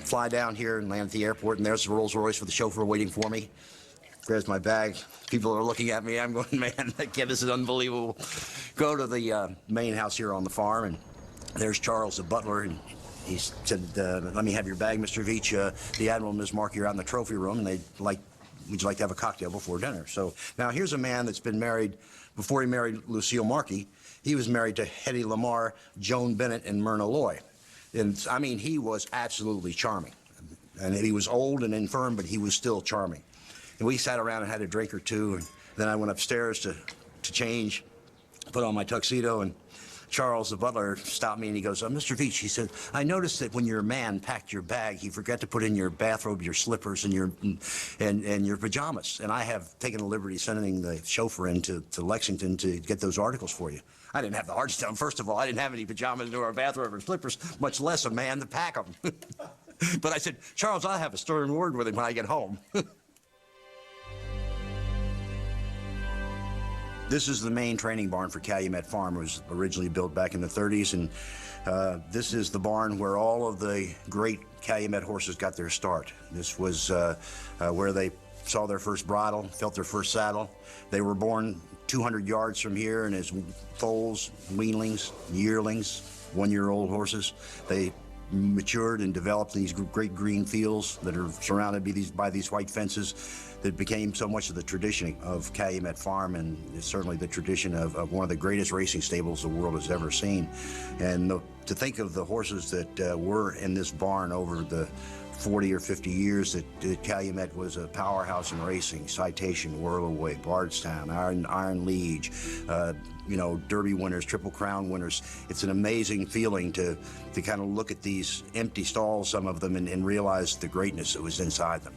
Fly down here and land at the airport, and there's the Rolls Royce with the chauffeur waiting for me. Grabs my bag. People are looking at me. I'm going, man, this is unbelievable. Go to the main house here on the farm, and there's Charles, the butler, and he said, let me have your bag, Mr. Veach. The Admiral and Ms. Markey are out in the trophy room, and would you like to have a cocktail before dinner? So now here's a man that's been married. Before he married Lucille Markey, he was married to Hedy Lamarr, Joan Bennett, and Myrna Loy. And I mean, he was absolutely charming. And he was old and infirm, but he was still charming. And we sat around and had a drink or two, and then I went upstairs to change, put on my tuxedo, and Charles, the butler, stopped me and he goes, Mr. Veach, he said, I noticed that when your man packed your bag, he forgot to put in your bathrobe, your slippers, and your pajamas. And I have taken the liberty sending the chauffeur in to Lexington to get those articles for you. I didn't have the heart to tell him. First of all, I didn't have any pajamas nor a bathrobe or slippers, much less a man to pack them. But I said, Charles, I'll have a stern word with him when I get home. This is the main training barn for Calumet Farm. It was originally built back in the 30s, and this is the barn where all of the great Calumet horses got their start. This was where they saw their first bridle, felt their first saddle. They were born 200 yards from here, and as foals, weanlings, yearlings, one-year-old horses, they matured and developed in these great green fields that are surrounded by these white fences that became so much of the tradition of Calumet Farm, and certainly the tradition of one of the greatest racing stables the world has ever seen. And to think of the horses that were in this barn over the 40 or 50 years that Calumet was a powerhouse in racing. Citation, Whirlaway, Bardstown, Iron Liege, Derby winners, Triple Crown winners. It's an amazing feeling to kind of look at these empty stalls, some of them, and realize the greatness that was inside them.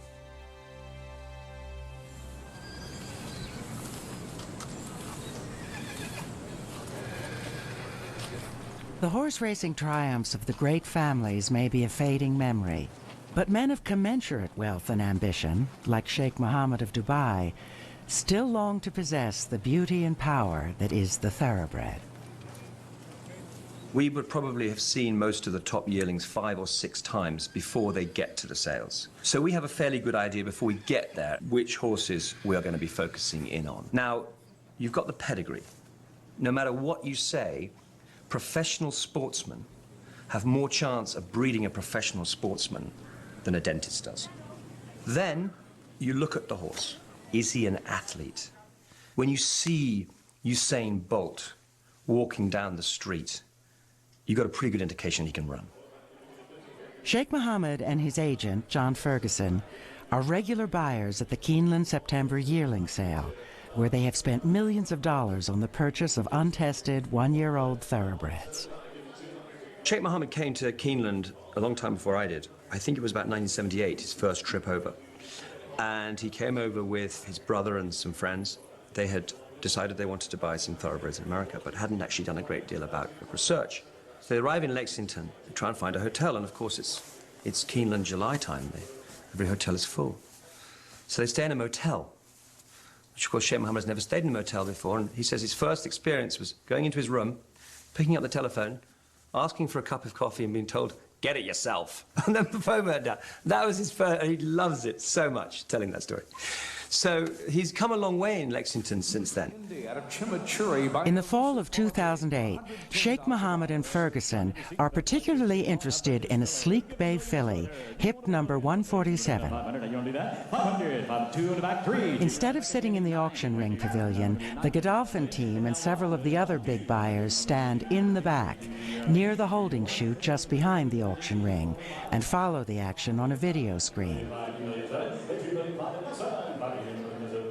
The horse racing triumphs of the great families may be a fading memory, but men of commensurate wealth and ambition, like Sheikh Mohammed of Dubai, still long to possess the beauty and power that is the thoroughbred. We would probably have seen most of the top yearlings 5 or 6 times before they get to the sales. So we have a fairly good idea before we get there which horses we are going to be focusing in on. Now, you've got the pedigree. No matter what you say, professional sportsmen have more chance of breeding a professional sportsman than a dentist does. Then you look at the horse. Is he an athlete? When you see Usain Bolt walking down the street, you've got a pretty good indication he can run. Sheikh Mohammed and his agent, John Ferguson, are regular buyers at the Keeneland September yearling sale, where they have spent millions of dollars on the purchase of untested one-year-old thoroughbreds. Sheikh Mohammed came to Keeneland a long time before I did. I think it was about 1978, his first trip over. And he came over with his brother and some friends. They had decided they wanted to buy some thoroughbreds in America, but hadn't actually done a great deal about research. So they arrive in Lexington, they try and find a hotel, and of course it's Keeneland July time. Every hotel is full. So they stay in a motel, which of course Sheikh Mohammed has never stayed in a motel before, and he says his first experience was going into his room, picking up the telephone, asking for a cup of coffee and being told, "Get it yourself." And then the phone went down. That was his first, and he loves it so much, telling that story. So he's come a long way in Lexington since then. In the fall of 2008, Sheikh Mohammed and Ferguson are particularly interested in a sleek bay filly, hip number 147. Instead of sitting in the auction ring pavilion, the Godolphin team and several of the other big buyers stand in the back, near the holding chute just behind the auction ring, and follow the action on a video screen.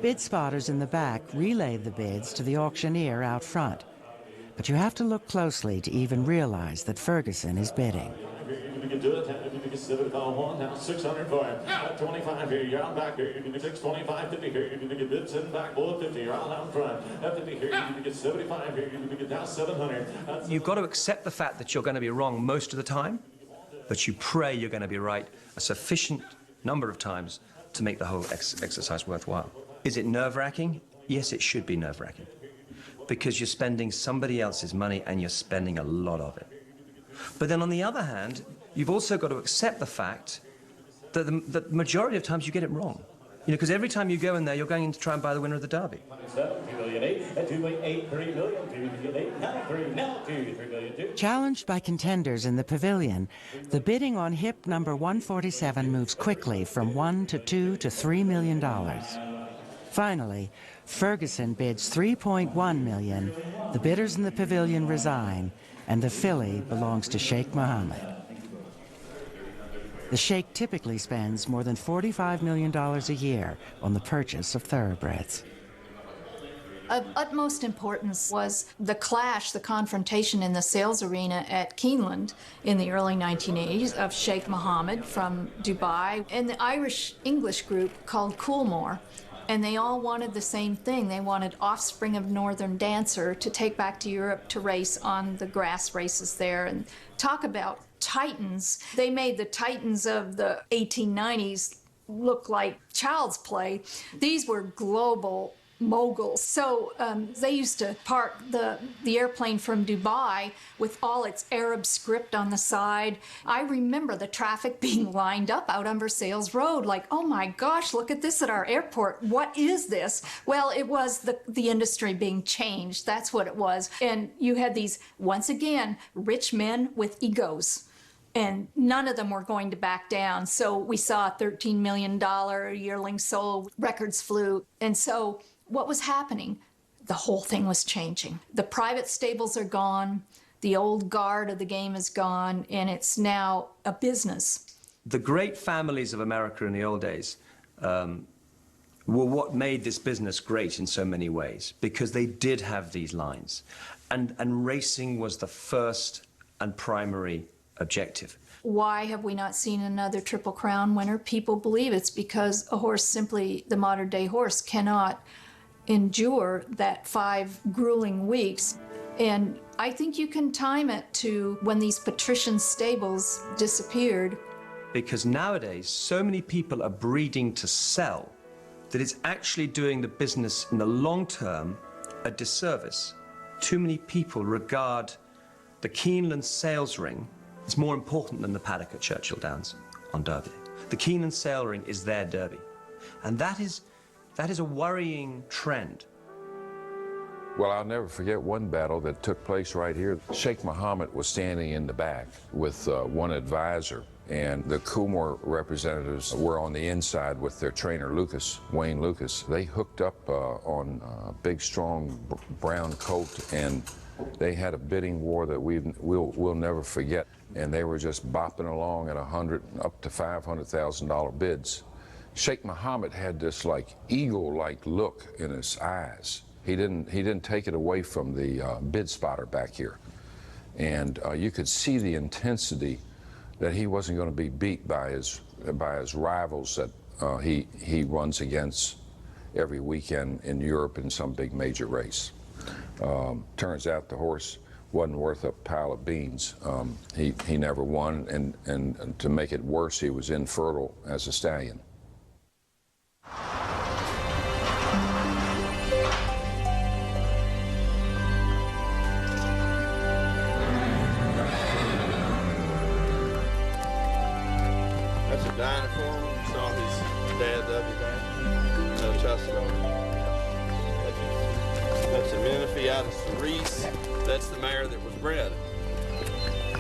Bid spotters in the back relay the bids to the auctioneer out front. But you have to look closely to even realize that Ferguson is bidding. You've got to accept the fact that you're going to be wrong most of the time, but you pray you're going to be right a sufficient number of times to make the whole exercise worthwhile. Is it nerve-wracking? Yes, it should be nerve-wracking, because you're spending somebody else's money and you're spending a lot of it. But then on the other hand, you've also got to accept the fact that the majority of times you get it wrong. You know, because every time you go in there, you're going in to try and buy the winner of the Derby. Challenged by contenders in the pavilion, the bidding on hip number 147 moves quickly from $1 to $2 to $3 million. Finally, Ferguson bids $3.1 million, the bidders in the pavilion resign, and the filly belongs to Sheikh Mohammed. The Sheikh typically spends more than $45 million a year on the purchase of thoroughbreds. Of utmost importance was the clash, the confrontation in the sales arena at Keeneland in the early 1980s of Sheikh Mohammed from Dubai and the Irish-English group called Coolmore. And they all wanted the same thing. They wanted Offspring of Northern Dancer to take back to Europe to race on the grass races there. And talk about titans. They made the titans of the 1890s look like child's play. These were global moguls. So they used to park the airplane from Dubai with all its Arab script on the side. I remember the traffic being lined up out on Versailles Road like, oh my gosh, look at this at our airport. What is this? Well, it was the industry being changed. That's what it was. And you had these, once again, rich men with egos. And none of them were going to back down. So we saw a $13 million yearling sold, records flew. And so what was happening? The whole thing was changing. The private stables are gone, the old guard of the game is gone, and it's now a business. The great families of America in the old days were what made this business great in so many ways, because they did have these lines. And racing was the first and primary objective. Why have we not seen another Triple Crown winner? People believe it's because a horse simply, the modern day horse, cannot endure that 5 grueling weeks. And I think you can time it to when these patrician stables disappeared. Because nowadays, so many people are breeding to sell that it's actually doing the business in the long term a disservice. Too many people regard the Keeneland sales ring as more important than the paddock at Churchill Downs on Derby. The Keeneland sale ring is their Derby. And that is a worrying trend. Well, I'll never forget one battle that took place right here. Sheikh Mohammed was standing in the back with one advisor, and the Coolmore representatives were on the inside with their trainer, Wayne Lucas. They hooked up on a big, strong brown colt, and they had a bidding war that we'll never forget. And they were just bopping along at $100,000 up to $500,000 bids. Sheikh Mohammed had this like eagle-like look in his eyes. He didn't take it away from the bid spotter back here. And you could see the intensity that he wasn't going to be beat by his rivals that he runs against every weekend in Europe in some big major race. Turns out the horse wasn't worth a pile of beans. He never won, and to make it worse, he was infertile as a stallion. That's a dying for him. You saw his dad the other day. No Tuscaloosa. That's a Menifee out of Cerise. That's the mare that was bred.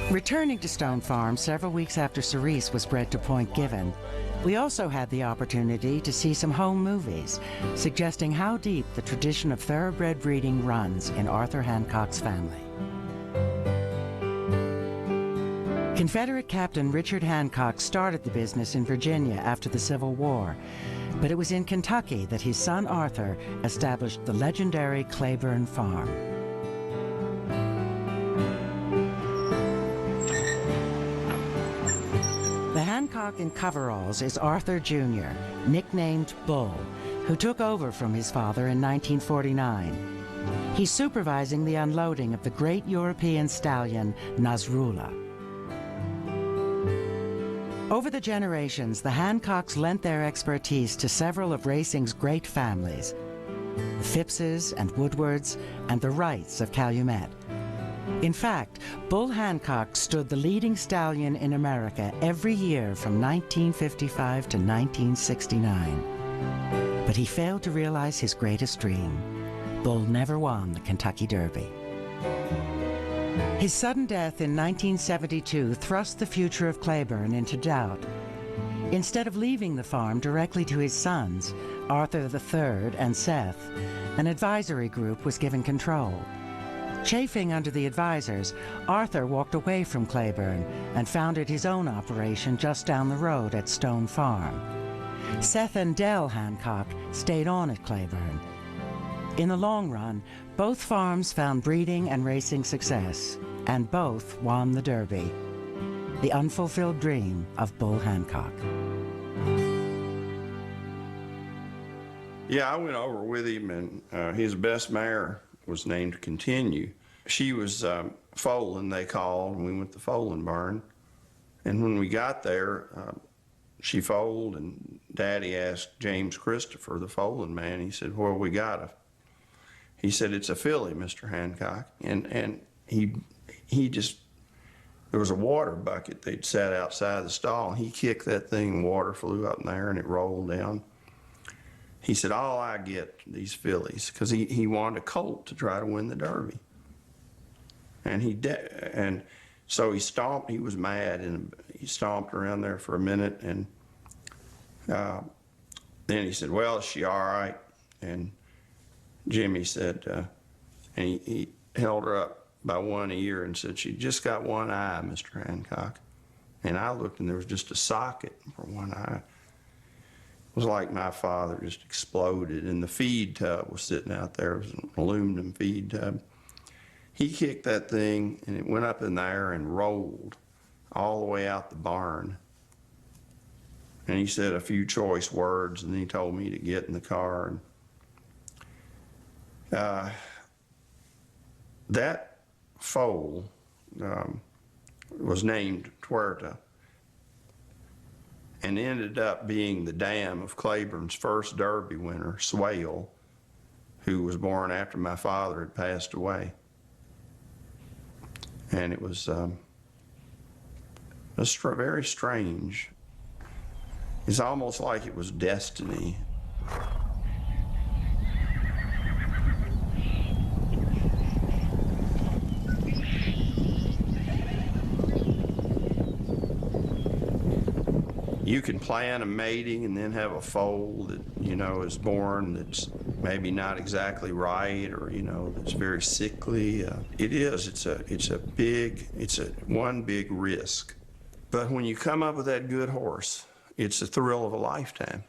Returning to Stone Farm several weeks after Cerise was bred to Point Given, we also had the opportunity to see some home movies, suggesting how deep the tradition of thoroughbred breeding runs in Arthur Hancock's family. Confederate Captain Richard Hancock started the business in Virginia after the Civil War, but it was in Kentucky that his son Arthur established the legendary Claiborne Farm. The Hancock in coveralls is Arthur Jr., nicknamed Bull, who took over from his father in 1949. He's supervising the unloading of the great European stallion Nasrullah. Over the generations, the Hancocks lent their expertise to several of racing's great families, the Phippses and Woodwards, and the Wrights of Calumet. In fact, Bull Hancock stood the leading stallion in America every year from 1955 to 1969. But he failed to realize his greatest dream. Bull never won the Kentucky Derby. His sudden death in 1972 thrust the future of Claiborne into doubt. Instead of leaving the farm directly to his sons, Arthur III and Seth, an advisory group was given control. Chafing under the advisors, Arthur walked away from Claiborne and founded his own operation just down the road at Stone Farm. Seth and Dell Hancock stayed on at Claiborne. In the long run, both farms found breeding and racing success, and both won the Derby, the unfulfilled dream of Bull Hancock. Yeah, I went over with him, and his best mare was named Continue. She was foaling, they called, and we went to foaling barn. And when we got there, she foaled, and Daddy asked James Christopher, the foaling man, he said, "Well, we got her." He said, "It's a filly, Mr. Hancock." And he just, there was a water bucket they'd sat outside the stall, and he kicked that thing, water flew up in there, and it rolled down. He said, "All I get these fillies," because he wanted a colt to try to win the Derby. And so he stomped, he was mad, and he stomped around there for a minute, and then he said, "Well, is she all right?" And Jimmy said, and he held her up by one ear and said, "She just got one eye, Mr. Hancock." And I looked, and there was just a socket for one eye. It was like my father just exploded, and the feed tub was sitting out there. It was an aluminum feed tub. He kicked that thing, and it went up in the air and rolled all the way out the barn. And he said a few choice words, and then he told me to get in the car. And that foal was named Tuerta and ended up being the dam of Claiborne's first Derby winner, Swale, who was born after my father had passed away. And it was very strange. It's almost like it was destiny. You can plan a mating and then have a foal that, you know, is born that's maybe not exactly right, or, you know, that's very sickly. It's one big risk. But when you come up with that good horse, it's the thrill of a lifetime.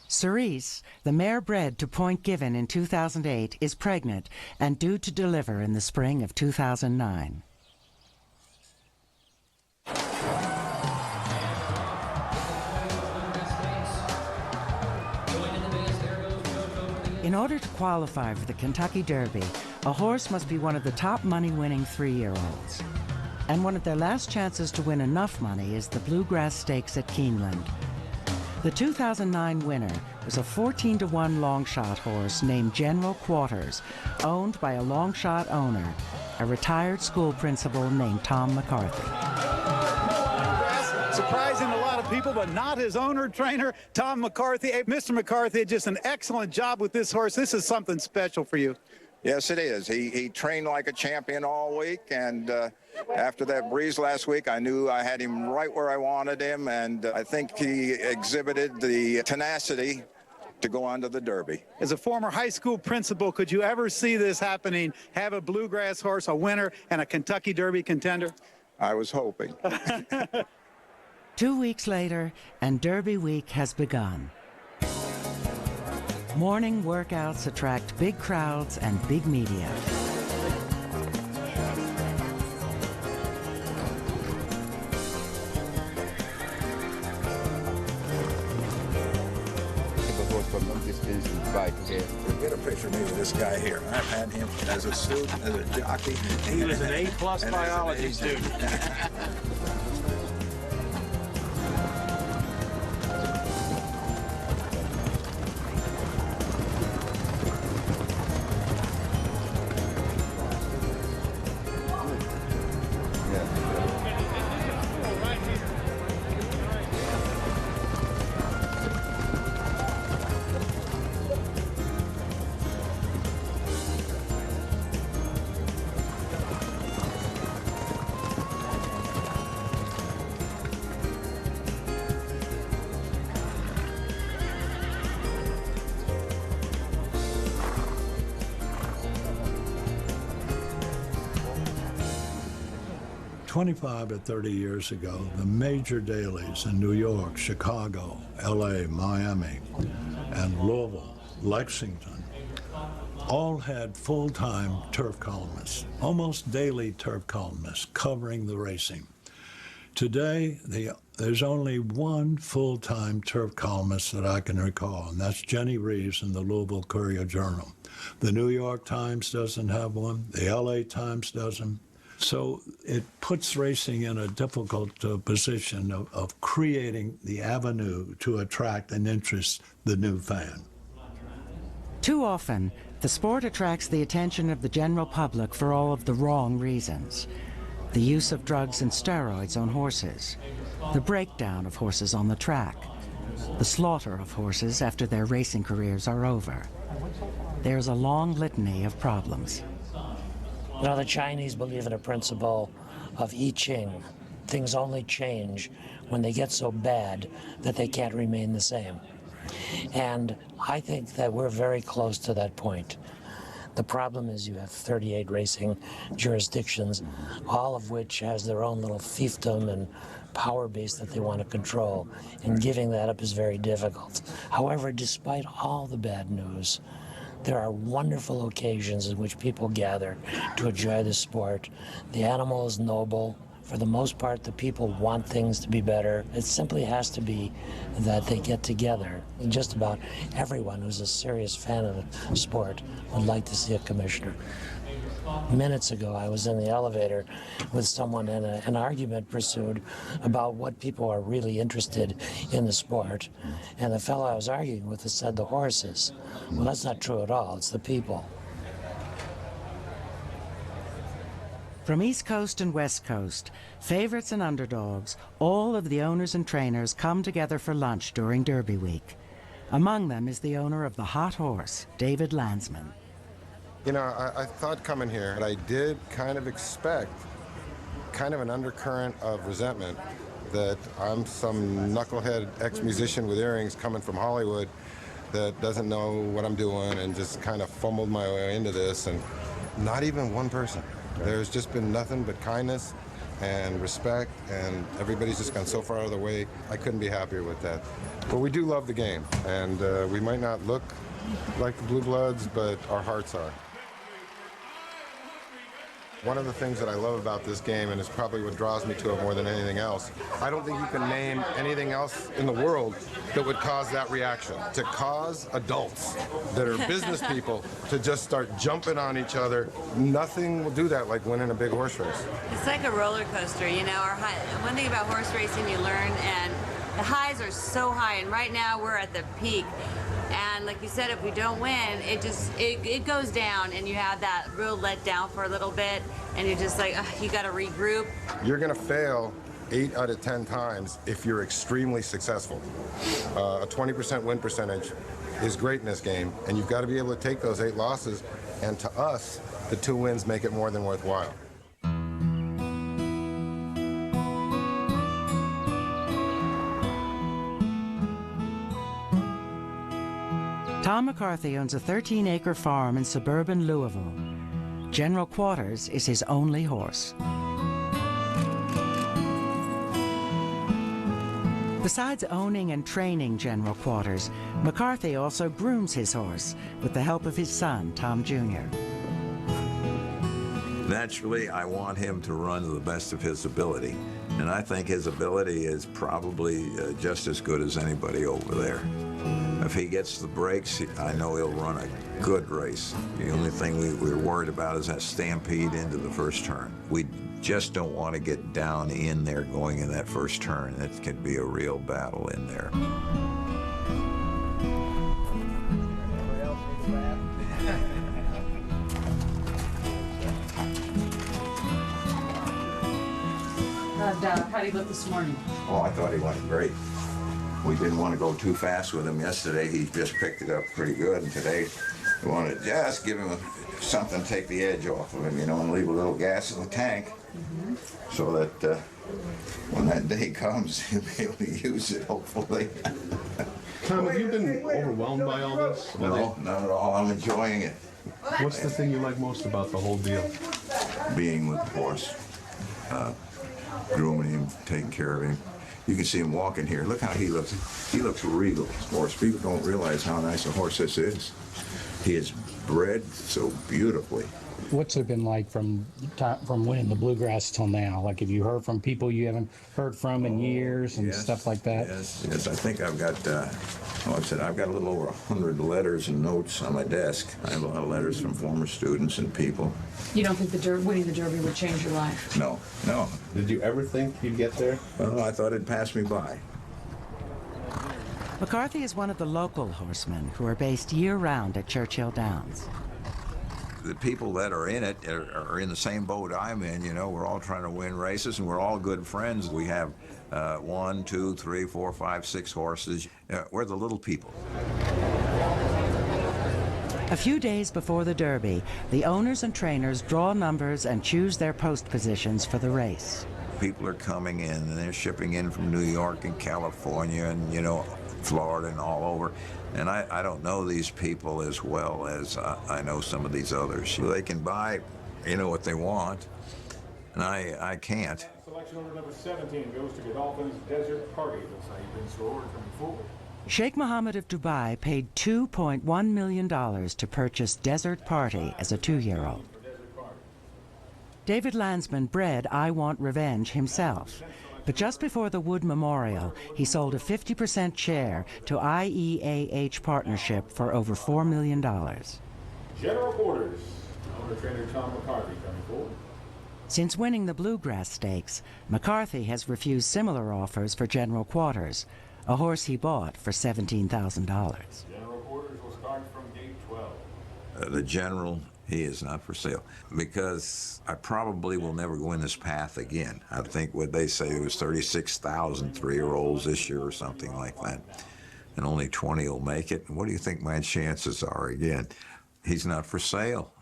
Cerise, the mare bred to Point Given in 2008, is pregnant and due to deliver in the spring of 2009. In order to qualify for the Kentucky Derby, a horse must be one of the top money-winning 3-year-olds. And one of their last chances to win enough money is the Bluegrass Stakes at Keeneland. The 2009 winner was a 14-to-1 long shot horse named General Quarters, owned by a long shot owner, a retired school principal named Tom McCarthy. Surprising a lot of people, but not his owner, trainer, Tom McCarthy. Hey, Mr. McCarthy, just an excellent job with this horse. This is something special for you. Yes, it is. He trained like a champion all week, and after that breeze last week, I knew I had him right where I wanted him, and I think he exhibited the tenacity to go on to the Derby. As a former high school principal, could you ever see this happening, have a Bluegrass horse, a winner, and a Kentucky Derby contender? I was hoping. 2 weeks later, and Derby week has begun. Morning workouts attract big crowds and big media. Get a picture of me with this guy here. I've had him as a student, as a jockey. He was an A-plus biology student. "25 or 30 years ago, the major dailies in New York, Chicago, LA, Miami, and Louisville, Lexington, all had full-time turf columnists, almost daily turf columnists covering the racing. Today, there's only one full-time turf columnist that I can recall, and that's Jenny Reeves in the Louisville Courier-Journal. The New York Times doesn't have one. The LA Times doesn't. So it puts racing in a difficult position of creating the avenue to attract and interest the new fan. Too often, the sport attracts the attention of the general public for all of the wrong reasons. The use of drugs and steroids on horses, the breakdown of horses on the track, the slaughter of horses after their racing careers are over. There's a long litany of problems. You know, the Chinese believe in a principle of I Ching. Things only change when they get so bad that they can't remain the same. And I think that we're very close to that point. The problem is you have 38 racing jurisdictions, all of which has their own little fiefdom and power base that they want to control, and giving that up is very difficult. However, despite all the bad news, there are wonderful occasions in which people gather to enjoy the sport. The animal is noble, For the most part, the people want things to be better. It simply has to be that they get together. And just about everyone who's a serious fan of the sport would like to see a commissioner. Minutes ago, I was in the elevator with someone and an argument pursued about what people are really interested in the sport. And the fellow I was arguing with said the horses. Well, that's not true at all. It's the people. From East Coast and West Coast, favorites and underdogs, all of the owners and trainers come together for lunch during Derby week. Among them is the owner of the hot horse, David Landsman. You know, I thought coming here, but I did kind of expect kind of an undercurrent of resentment that I'm some knucklehead ex-musician with earrings coming from Hollywood that doesn't know what I'm doing and just kind of fumbled my way into this, and not even one person. There's just been nothing but kindness and respect, and everybody's just gone so far out of the way. I couldn't be happier with that. But we do love the game, and we might not look like the Blue Bloods, but our hearts are. One of the things that I love about this game, and it's probably what draws me to it more than anything else, I don't think you can name anything else in the world that would cause that reaction. To cause adults that are business people to just start jumping on each other, nothing will do that like winning a big horse race. It's like a roller coaster, you know. One thing about horse racing you learn, and the highs are so high, and right now we're at the peak. And like you said, if we don't win, it goes down, and you have that real letdown for a little bit, and you're just like, you got to regroup. You're going to fail 8 out of 10 times if you're extremely successful. A 20% win percentage is great in this game, and you've got to be able to take those 8 losses, and to us, the 2 wins make it more than worthwhile. Tom McCarthy owns a 13-acre farm in suburban Louisville. General Quarters is his only horse. Besides owning and training General Quarters, McCarthy also grooms his horse with the help of his son, Tom Jr. Naturally, I want him to run to the best of his ability, and I think his ability is probably just as good as anybody over there. If he gets the breaks, I know he'll run a good race. The only thing we're worried about is that stampede into the first turn. We just don't want to get down in there going in that first turn. It can be a real battle in there. How did he look this morning? Oh, I thought he went great. We didn't want to go too fast with him yesterday. He just picked it up pretty good. And today, we wanted to just give him something to take the edge off of him, you know, and leave a little gas in the tank so that when that day comes, he'll be able to use it, hopefully. Tom, have you been overwhelmed by all this? No, not at all. I'm enjoying it. What's the thing you like most about the whole deal? Being with the horse, grooming him, taking care of him. You can see him walking here. Look how he looks. He looks regal, this horse. People don't realize how nice a horse this is. He is bred so beautifully. What's it been like from winning the Bluegrass till now? Like, have you heard from people you haven't heard from in years and stuff like that? Yes. I think I've got, I've got a little over 100 letters and notes on my desk. I have a lot of letters from former students and people. You don't think winning the Derby would change your life? No. Did you ever think you'd get there? Well, I thought it'd pass me by. McCarthy is one of the local horsemen who are based year-round at Churchill Downs. The people that are in it are in the same boat I'm in, you know. We're all trying to win races, and we're all good friends. We have 1, 2, 3, 4, 5, 6 horses. We're the little people. A few days before the Derby, the owners and trainers draw numbers and choose their post positions for the race. People are coming in, and they're shipping in from New York and California and, you know, Florida and all over. And I don't know these people as well as I know some of these others. They can buy, you know, what they want, and I can't. Selection order number 17 goes to Godolphin's Desert Party. That's how you've been so ordered from forward. Sheikh Mohammed of Dubai paid $2.1 million to purchase Desert Party as a 2-year-old. David Landsman bred I Want Revenge himself. But just before the Wood Memorial, he sold a 50% share to IEAH Partnership for over $4 million. General Quarters, owner-trainer Tom McCarthy coming forward. Since winning the Bluegrass Stakes, McCarthy has refused similar offers for General Quarters, a horse he bought for $17,000. General Quarters will start from gate 12. The General, he is not for sale, because I probably will never go in this path again. I think what they say there was 36,000 3-year-olds this year or something like that, and only 20 will make it. And what do you think my chances are again? He's not for sale.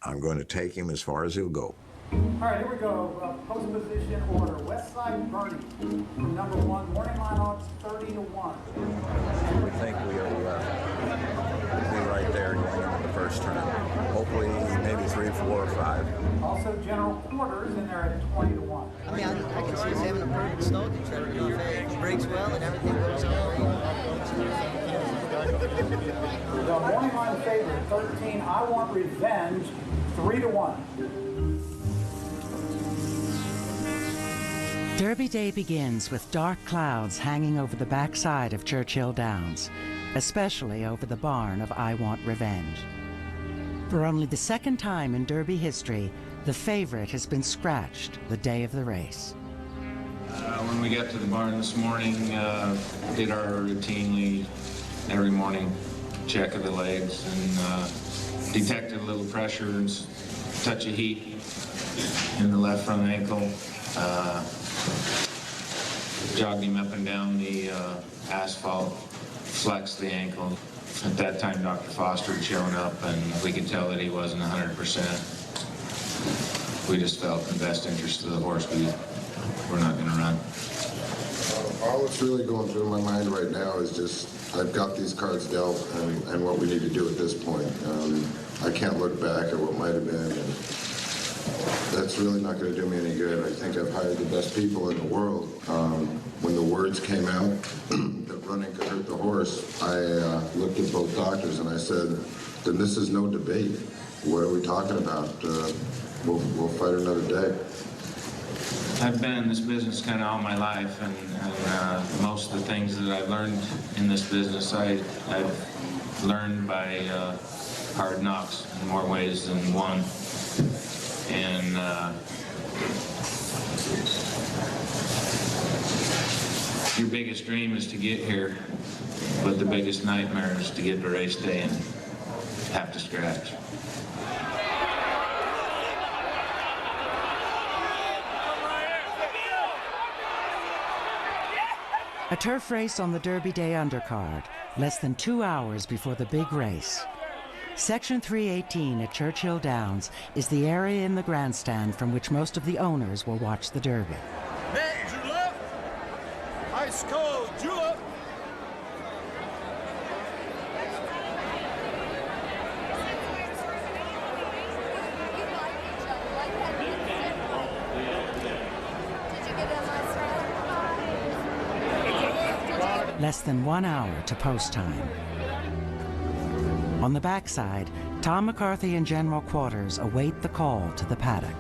I'm going to take him as far as he'll go. All right, here we go. Post position order. Westside Bernie, number 1. Morning line odds 30 to 1. We think we'll be right there going into the first turn. Hopefully, maybe 3, 4, or 5. Also, General Quarters in there at 20 to 1. I mean, I can see us having a perfect stalking trip. You know, if it breaks well and everything goes well. The morning line favorite, 13. I Want Revenge, 3 to 1. Derby Day begins with dark clouds hanging over the backside of Churchill Downs, especially over the barn of I Want Revenge. For only the second time in Derby history, the favorite has been scratched the day of the race. When we got to the barn this morning, did our routinely every morning check of the legs and detected a little pressure and touch of heat in the left front ankle. Jogged him up and down the asphalt, flexed the ankle. At that time, Dr. Foster had shown up, and we could tell that he wasn't 100%. We just felt in the best interest of the horse, we're not going to run. All that's really going through my mind right now is just, I've got these cards dealt and what we need to do at this point. I can't look back at what might have been, and that's really not going to do me any good. I think I've hired the best people in the world. When the words came out that running could hurt the horse, I looked at both doctors and I said, then this is no debate. What are we talking about? We'll fight another day. I've been in this business kind of all my life, and most of the things that I've learned in this business, I've learned by hard knocks in more ways than one. And your biggest dream is to get here, but the biggest nightmare is to get to race day and have to scratch. A turf race on the Derby Day undercard, less than 2 hours before the big race. Section 318 at Churchill Downs is the area in the grandstand from which most of the owners will watch the Derby. Hey, Julep! Ice cold, Julep! Less than 1 hour to post time. On the backside, Tom McCarthy and General Quarters await the call to the paddock.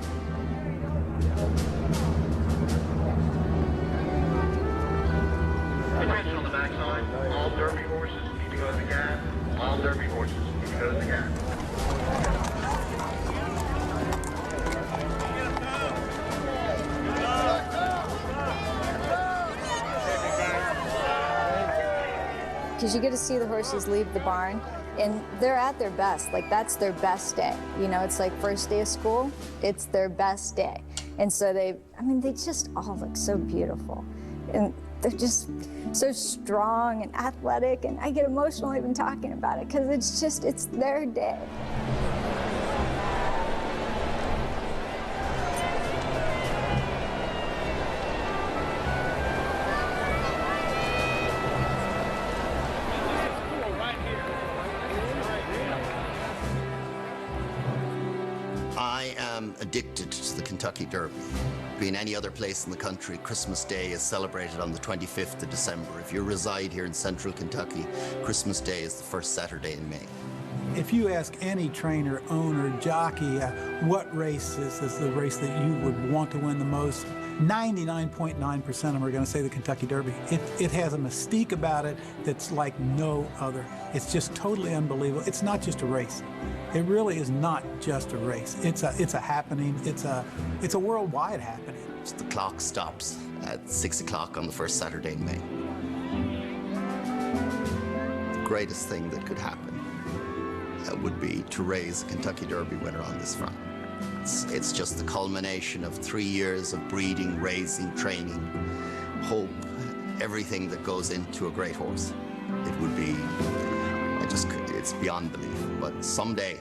Attention on the backside. All Derby horses need to go to the gas. All Derby horses need to go to the gas. Because you get to see the horses leave the barn, and they're at their best. Like, that's their best day. You know, it's like first day of school, it's their best day. And so they just all look so beautiful. And they're just so strong and athletic, and I get emotional even talking about it, because it's their day. Addicted to the Kentucky Derby. Being any other place in the country, Christmas Day is celebrated on the 25th of December. If you reside here in central Kentucky, Christmas Day is the first Saturday in May. If you ask any trainer, owner, jockey, what race is the race that you would want to win the most, 99.9% of them are going to say the Kentucky Derby. It has a mystique about it that's like no other. It's just totally unbelievable. It's not just a race. It really is not just a race. It's a happening. It's a worldwide happening. The clock stops at 6 o'clock on the first Saturday in May. The greatest thing that could happen would be to raise a Kentucky Derby winner on this front. It's just the culmination of 3 years of breeding, raising, training, hope, everything that goes into a great horse. It would be, it's beyond belief. But someday,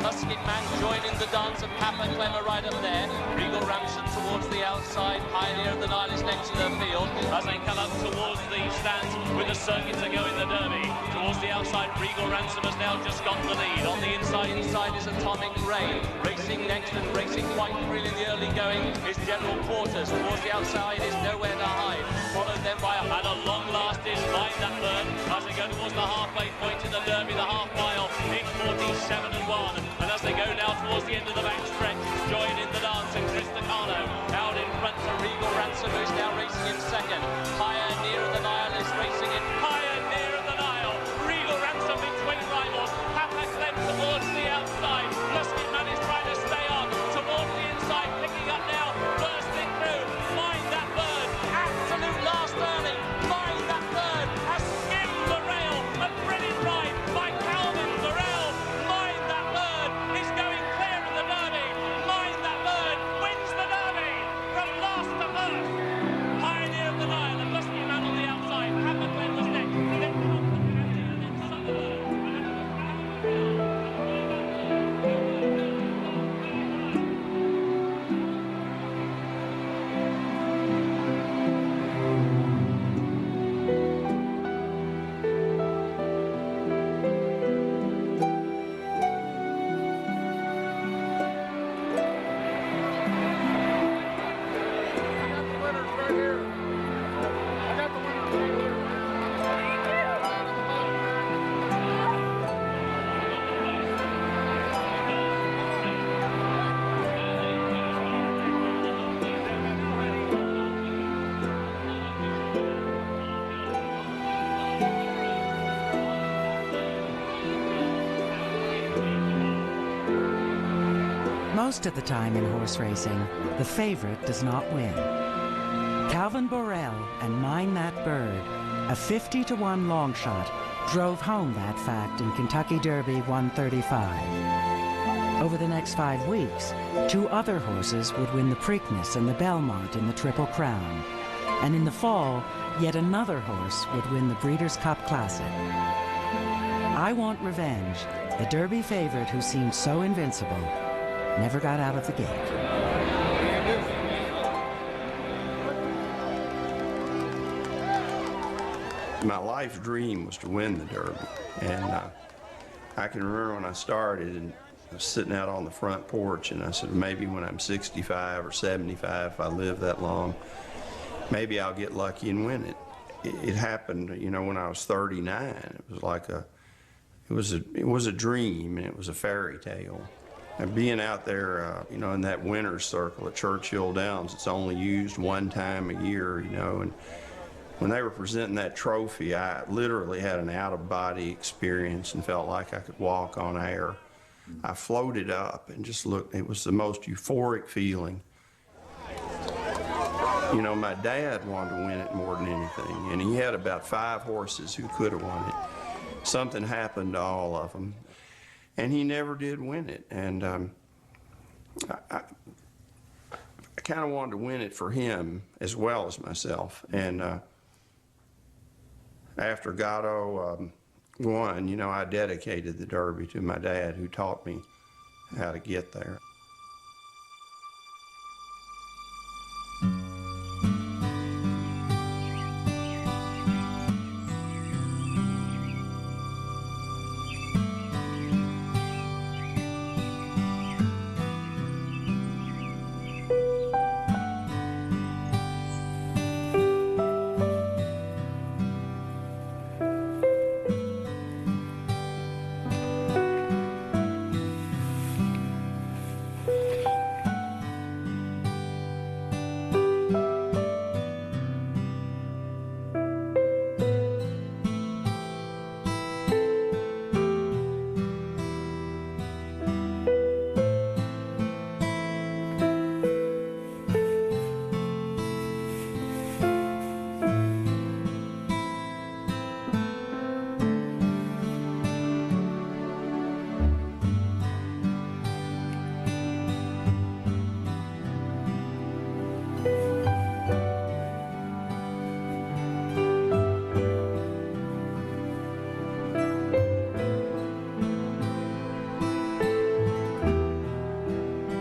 Musket Man joining the dance of Papa Clemmer right up there. Regal Ramson towards the outside. Pioneer of the Nile is next to the field as they come up towards the stands with the circuit to go in the Derby. Towards the outside, Regal Ransom has now just got the lead. On the inside is Atomic Rain. Racing next and racing quite freely in the early going is General Quarters. Towards the outside is Nowhere to Hide. Followed then by a long last is Find That Bird as they go towards the halfway point in the Derby, the half mile in 47-1. And as they go now towards the end of the back stretch, join in the dance and Chris Staccato out in front for Regal Ransom, who's now racing in second. Pioneer of the Nile is racing in. Pioneer of the Nile. Regal Ransom between rivals. Papa Clem towards the outside. Musket Man is trying to stay on towards the inside, picking up now, bursting through. Mind That Bird. Absolute last early. Mind That Bird has skimmed the rail. A brilliant ride by Calvin Durrell. Mind That Bird is going clear in the Derby. Mind That Bird wins the Derby from last to first. Pioneer of the Nile and Musket Man on the outside. Papa Clem was next. Then Thompson and then Sutherland. Most of the time in horse racing, the favorite does not win. Calvin Borel and Mind That Bird, a 50-1 long shot, drove home that fact in Kentucky Derby 135. Over the next 5 weeks, 2 other horses would win the Preakness and the Belmont in the Triple Crown. And in the fall, yet another horse would win the Breeders' Cup Classic. I Want Revenge, the Derby favorite who seemed so invincible, never got out of the gate. My life dream was to win the Derby, and I can remember when I started and I was sitting out on the front porch and I said, maybe when I'm 65 or 75, if I live that long, maybe I'll get lucky and win it. it happened, you know, when I was 39. It was like it was a dream, and it was a fairy tale. And being out there, you know, in that winner's circle at Churchill Downs, it's only used one time a year, you know, and when they were presenting that trophy, I literally had an out-of-body experience and felt like I could walk on air. I floated up and just looked. It was the most euphoric feeling. You know, my dad wanted to win it more than anything, and he had about 5 horses who could have won it. Something happened to all of them, and he never did win it. And I kind of wanted to win it for him as well as myself. And after Gatto won, you know, I dedicated the Derby to my dad, who taught me how to get there.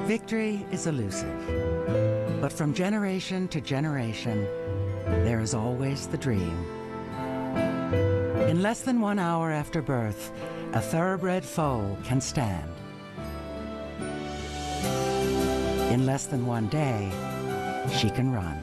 Victory is elusive, but from generation to generation, there is always the dream. In less than 1 hour after birth, a thoroughbred foal can stand. In less than 1 day, she can run.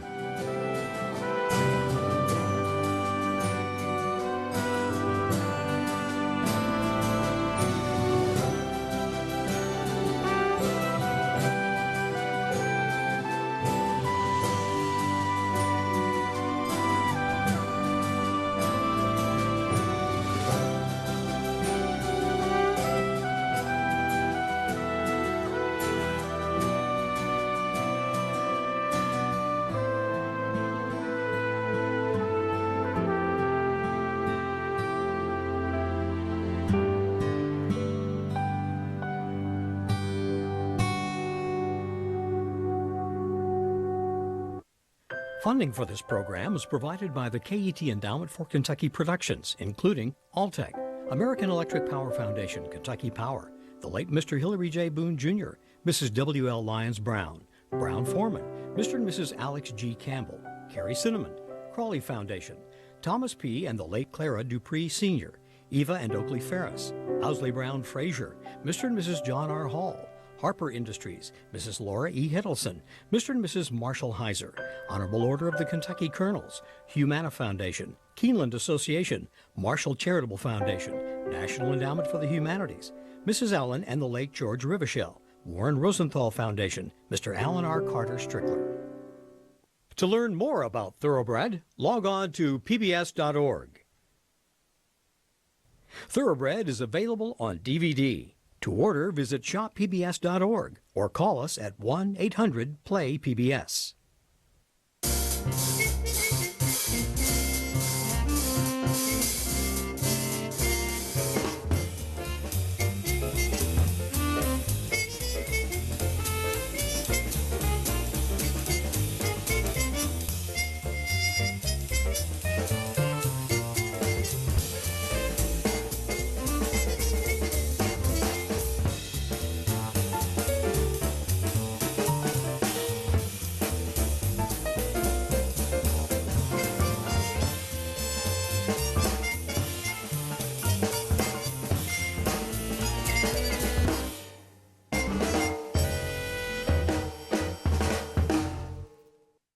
Funding for this program is provided by the KET Endowment for Kentucky Productions, including Alltech, American Electric Power Foundation, Kentucky Power, the late Mr. Hillary J. Boone Jr., Mrs. W.L. Lyons Brown, Brown Foreman, Mr. and Mrs. Alex G. Campbell, Carrie Cinnamon, Crawley Foundation, Thomas P. and the late Clara Dupree Sr., Eva and Oakley Ferris, Owsley Brown Frazier, Mr. and Mrs. John R. Hall, Harper Industries, Mrs. Laura E. Hiddleston, Mr. and Mrs. Marshall Heiser, Honorable Order of the Kentucky Colonels, Humana Foundation, Keeneland Association, Marshall Charitable Foundation, National Endowment for the Humanities, Mrs. Allen and the late George Rivichel, Warren Rosenthal Foundation, Mr. Alan R. Carter Strickler. To learn more about Thoroughbred, log on to pbs.org. Thoroughbred is available on DVD. To order, visit shoppbs.org or call us at 1-800-PLAY-PBS.